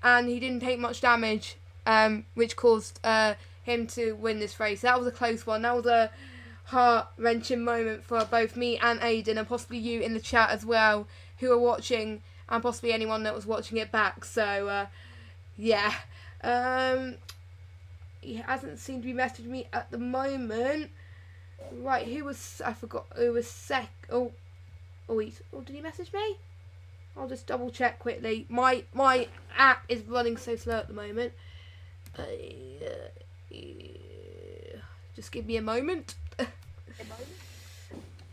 and he didn't take much damage, which caused him to win this race. That was a close one. That was a heart-wrenching moment for both me and Aiden, and possibly you in the chat as well, who are watching, and possibly anyone that was watching it back. So, yeah. He hasn't seemed to be messaging me at the moment. Right, I forgot who was did he message me? I'll just double check quickly. My app is running so slow at the moment. Just give me a moment.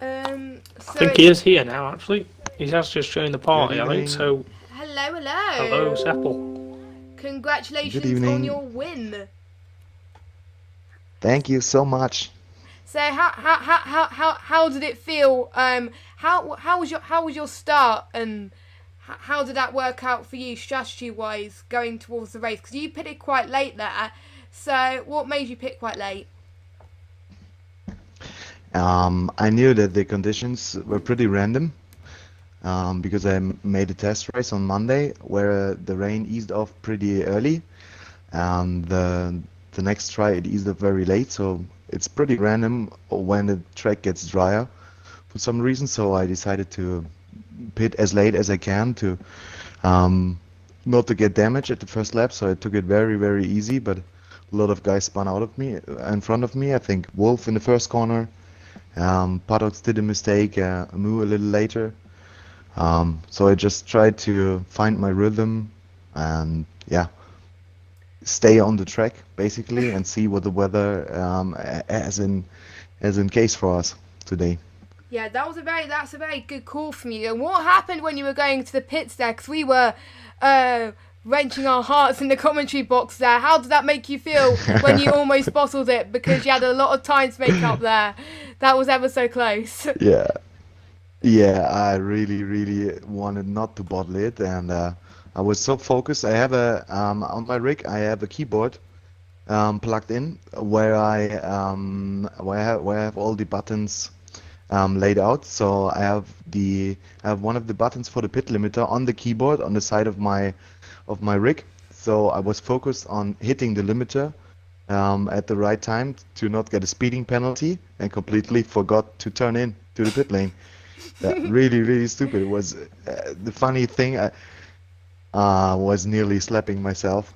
I think he is here now, actually. He has just joined the party, I think, so... Hello. Hello, Seppel. Congratulations on your win. Thank you so much. So how did it feel? How was your start, and how did that work out for you strategy wise going towards the race? Because you picked it quite late there. So what made you pick quite late? I knew that the conditions were pretty random because I made a test race on Monday where the rain eased off pretty early, and the next try it eased up very late, so it's pretty random when the track gets drier for some reason. So I decided to pit as late as I can to not to get damage at the first lap. So I took it very, very easy, but a lot of guys spun out of me, in front of me. I think Wolf in the first corner, Paddocks did a mistake, Moo a little later. So I just tried to find my rhythm and stay on the track basically and see what the weather as in case for us today. Yeah, that's a very good call from you. And what happened when you were going to the pits there? Because we were wrenching our hearts in the commentary box there. How did that make you feel when you almost bottled it? Because you had a lot of time to make up there. That was ever so close. Yeah, I really wanted not to bottle it, and I was so focused. I have on my rig I have a keyboard plugged in where I have all the buttons laid out. So I have one of the buttons for the pit limiter on the keyboard on the side of my rig. So I was focused on hitting the limiter at the right time to not get a speeding penalty, and completely forgot to turn in to the pit lane. Really stupid. It was the funny thing. I was nearly slapping myself,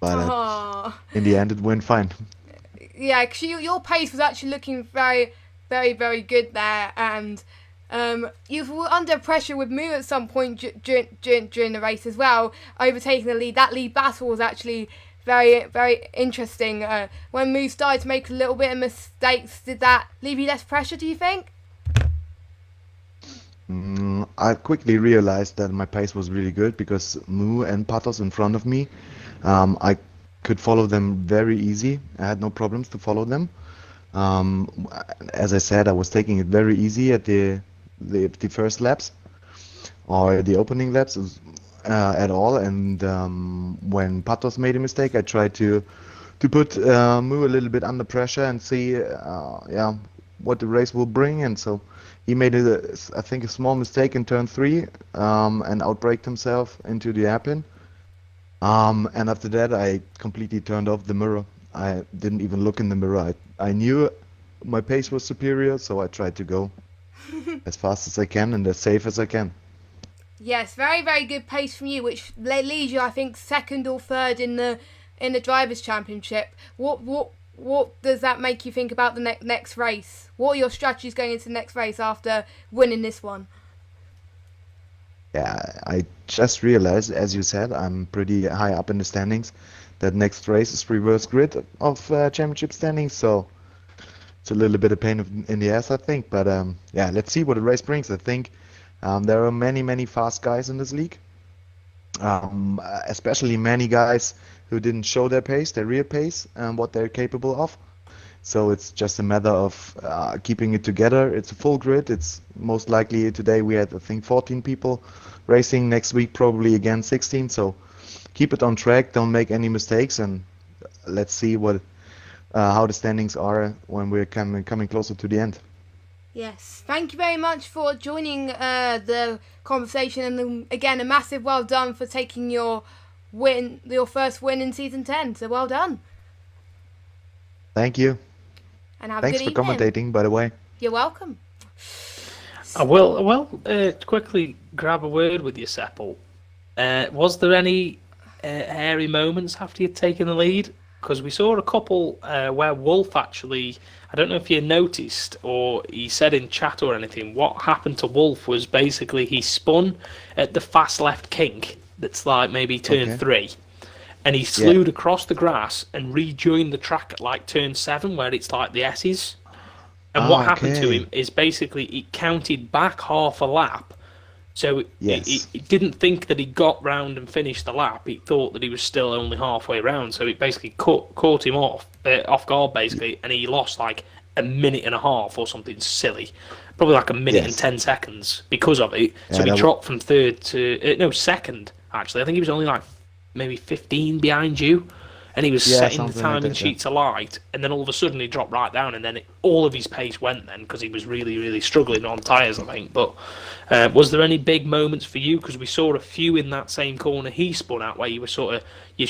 but in the end it went fine. Yeah, because your pace was actually looking very, very, very good there, and you were under pressure with Moo at some point during the race as well, overtaking the lead. That lead battle was actually very, very interesting. When Moo started to make a little bit of mistakes, did that leave you less pressure, do you think? I quickly realized that my pace was really good because Moo and Patos in front of me, I could follow them very easy. I had no problems to follow them. Um, as I said, I was taking it very easy at the first laps or the opening laps at all. And when Patos made a mistake, I tried to put Mu a little bit under pressure and see, yeah, what the race will bring. And so he made I think, a small mistake in turn 3 and outbraked himself into the hairpin. And after that, I completely turned off the mirror. I didn't even look in the mirror. I knew my pace was superior, so I tried to go as fast as I can and as safe as I can. Yes, very, very good pace from you, which leaves you, I think, second or third in the drivers' championship. What does that make you think about the next race? What are your strategies going into the next race after winning this one? Yeah, I just realized, as you said, I'm pretty high up in the standings. That next race is reverse grid of championship standings, so it's a little bit of pain in the ass, I think. But yeah, let's see what the race brings. I think there are many fast guys in this league, especially many guys who didn't show their pace, their real pace, and what they're capable of. So it's just a matter of keeping it together. It's a full grid. It's most likely today we had, I think, 14 people racing. Next week probably again 16. So keep it on track. Don't make any mistakes, and let's see how the standings are when we're coming closer to the end. Yes, thank you very much for joining the conversation, and again, a massive well done for taking your first win in season 10. So well done. Thank you. And have Thanks a for good evening. commentating, by the way. You're welcome. I will quickly grab a word with you, Seppel. Was there any hairy moments after you'd taken the lead? Because we saw a couple where Wolf actually, I don't know if you noticed or he said in chat or anything, what happened to Wolf was basically he spun at the fast left kink that's like maybe turn 3. And he slewed across the grass and rejoined the track at like turn 7 where it's like the S's. And what happened to him is basically he counted back half a lap. So he didn't think that he got round and finished the lap. He thought that he was still only halfway round. So it basically caught him off guard basically. And he lost like a minute and a half or something silly. Probably like a minute and 10 seconds because of it. So he dropped from third to... second actually. I think he was only like maybe 15 behind you, and he was setting the timing sheet to light, and then all of a sudden he dropped right down, and then all of his pace went then because he was really struggling on tyres, I think. But was there any big moments for you? Because we saw a few in that same corner he spun out where you were sort of you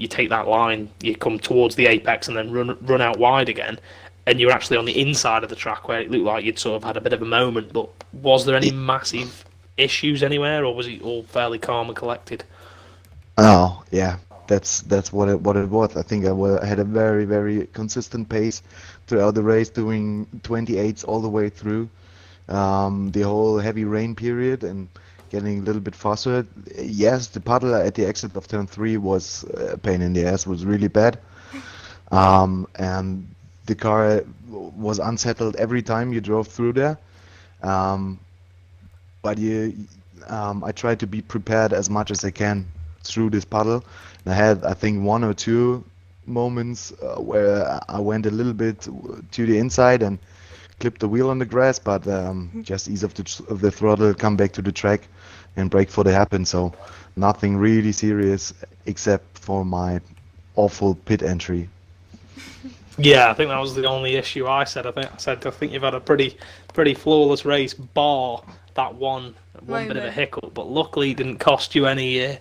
take that line, you come towards the apex and then run out wide again, and you're actually on the inside of the track where it looked like you'd sort of had a bit of a moment. But was there any massive issues anywhere, or was it all fairly calm and collected? Oh yeah, that's what it was. I think I had a very consistent pace throughout the race, doing 28s all the way through the whole heavy rain period and getting a little bit faster. Yes, the puddle at the exit of turn 3 was a pain in the ass, was really bad, and the car was unsettled every time you drove through there. But I tried to be prepared as much as I can through this puddle. And I had, I think, 1 or 2 moments where I went a little bit to the inside and clipped the wheel on the grass, but just ease of the throttle, come back to the track and brake for the happen. So nothing really serious except for my awful pit entry. Yeah, I think that was the only issue I said. I think you've had a pretty flawless race, bar that one bit of a hiccup, but luckily it didn't cost you any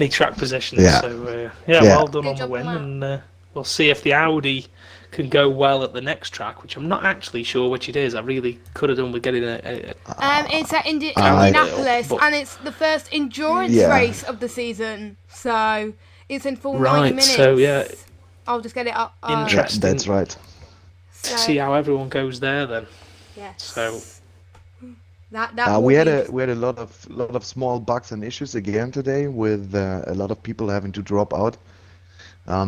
track positions. Yeah. So well done on the win, and we'll see if the Audi can go well at the next track, which I'm not actually sure which it is. I really could have done with getting it's at Indianapolis, and it's the first endurance race of the season, so it's in full 90 minutes. So yeah, I'll just get it up. Interesting. That's right. So, see how everyone goes there then. Yes. So we had a lot of small bugs and issues again today, with a lot of people having to drop out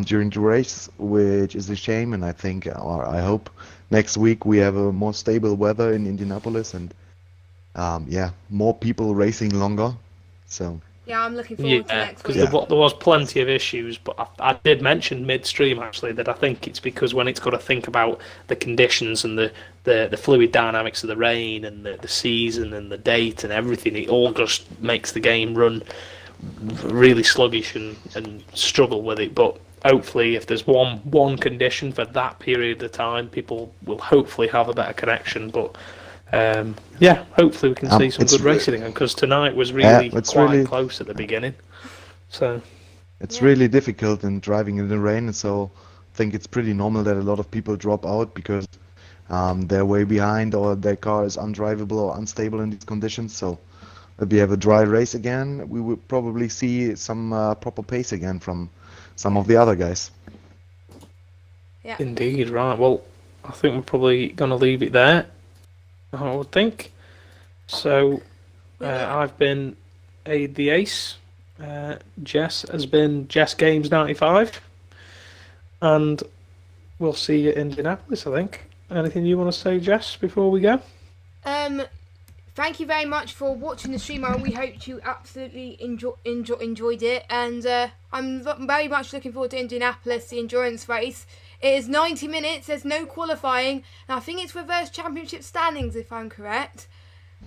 during the race, which is a shame. And I think, or I hope, next week we have a more stable weather in Indianapolis, and more people racing longer. So Yeah, I'm looking forward to Yeah, next because week. there was plenty of issues, but I did mention midstream actually that I think it's because when it's got to think about the conditions and the fluid dynamics of the rain and the season and the date and everything, it all just makes the game run really sluggish and struggle with it. But hopefully, if there's one condition for that period of time, people will hopefully have a better connection. But yeah, hopefully we can see some good racing again, because tonight was really quite close at the beginning. So it's really difficult in driving in the rain, so I think it's pretty normal that a lot of people drop out because they're way behind or their car is undrivable or unstable in these conditions. So if we have a dry race again, we will probably see some proper pace again from some of the other guys. Yeah. Indeed, right. Well, I think we're probably going to leave it there, I would think. So I've been aidtheace. Jess has been Jess Games 95, and we'll see you in Indianapolis, I think. Anything you want to say, Jess, before we go? Thank you very much for watching the stream. We hope you absolutely enjoyed it, and I'm very much looking forward to Indianapolis, the endurance race. It is 90 minutes, there's no qualifying, and I think it's reverse championship standings, if I'm correct.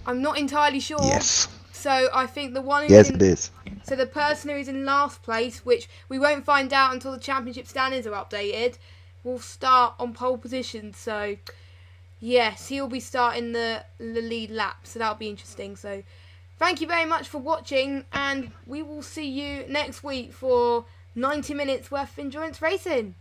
I'm not entirely sure. Yes. So I think the one who's Yes, it is. So the person who's in last place, which we won't find out until the championship standings are updated, will start on pole position. So yes, he'll be starting the lead lap, so that'll be interesting. So thank you very much for watching, and we will see you next week for 90 minutes worth of endurance racing.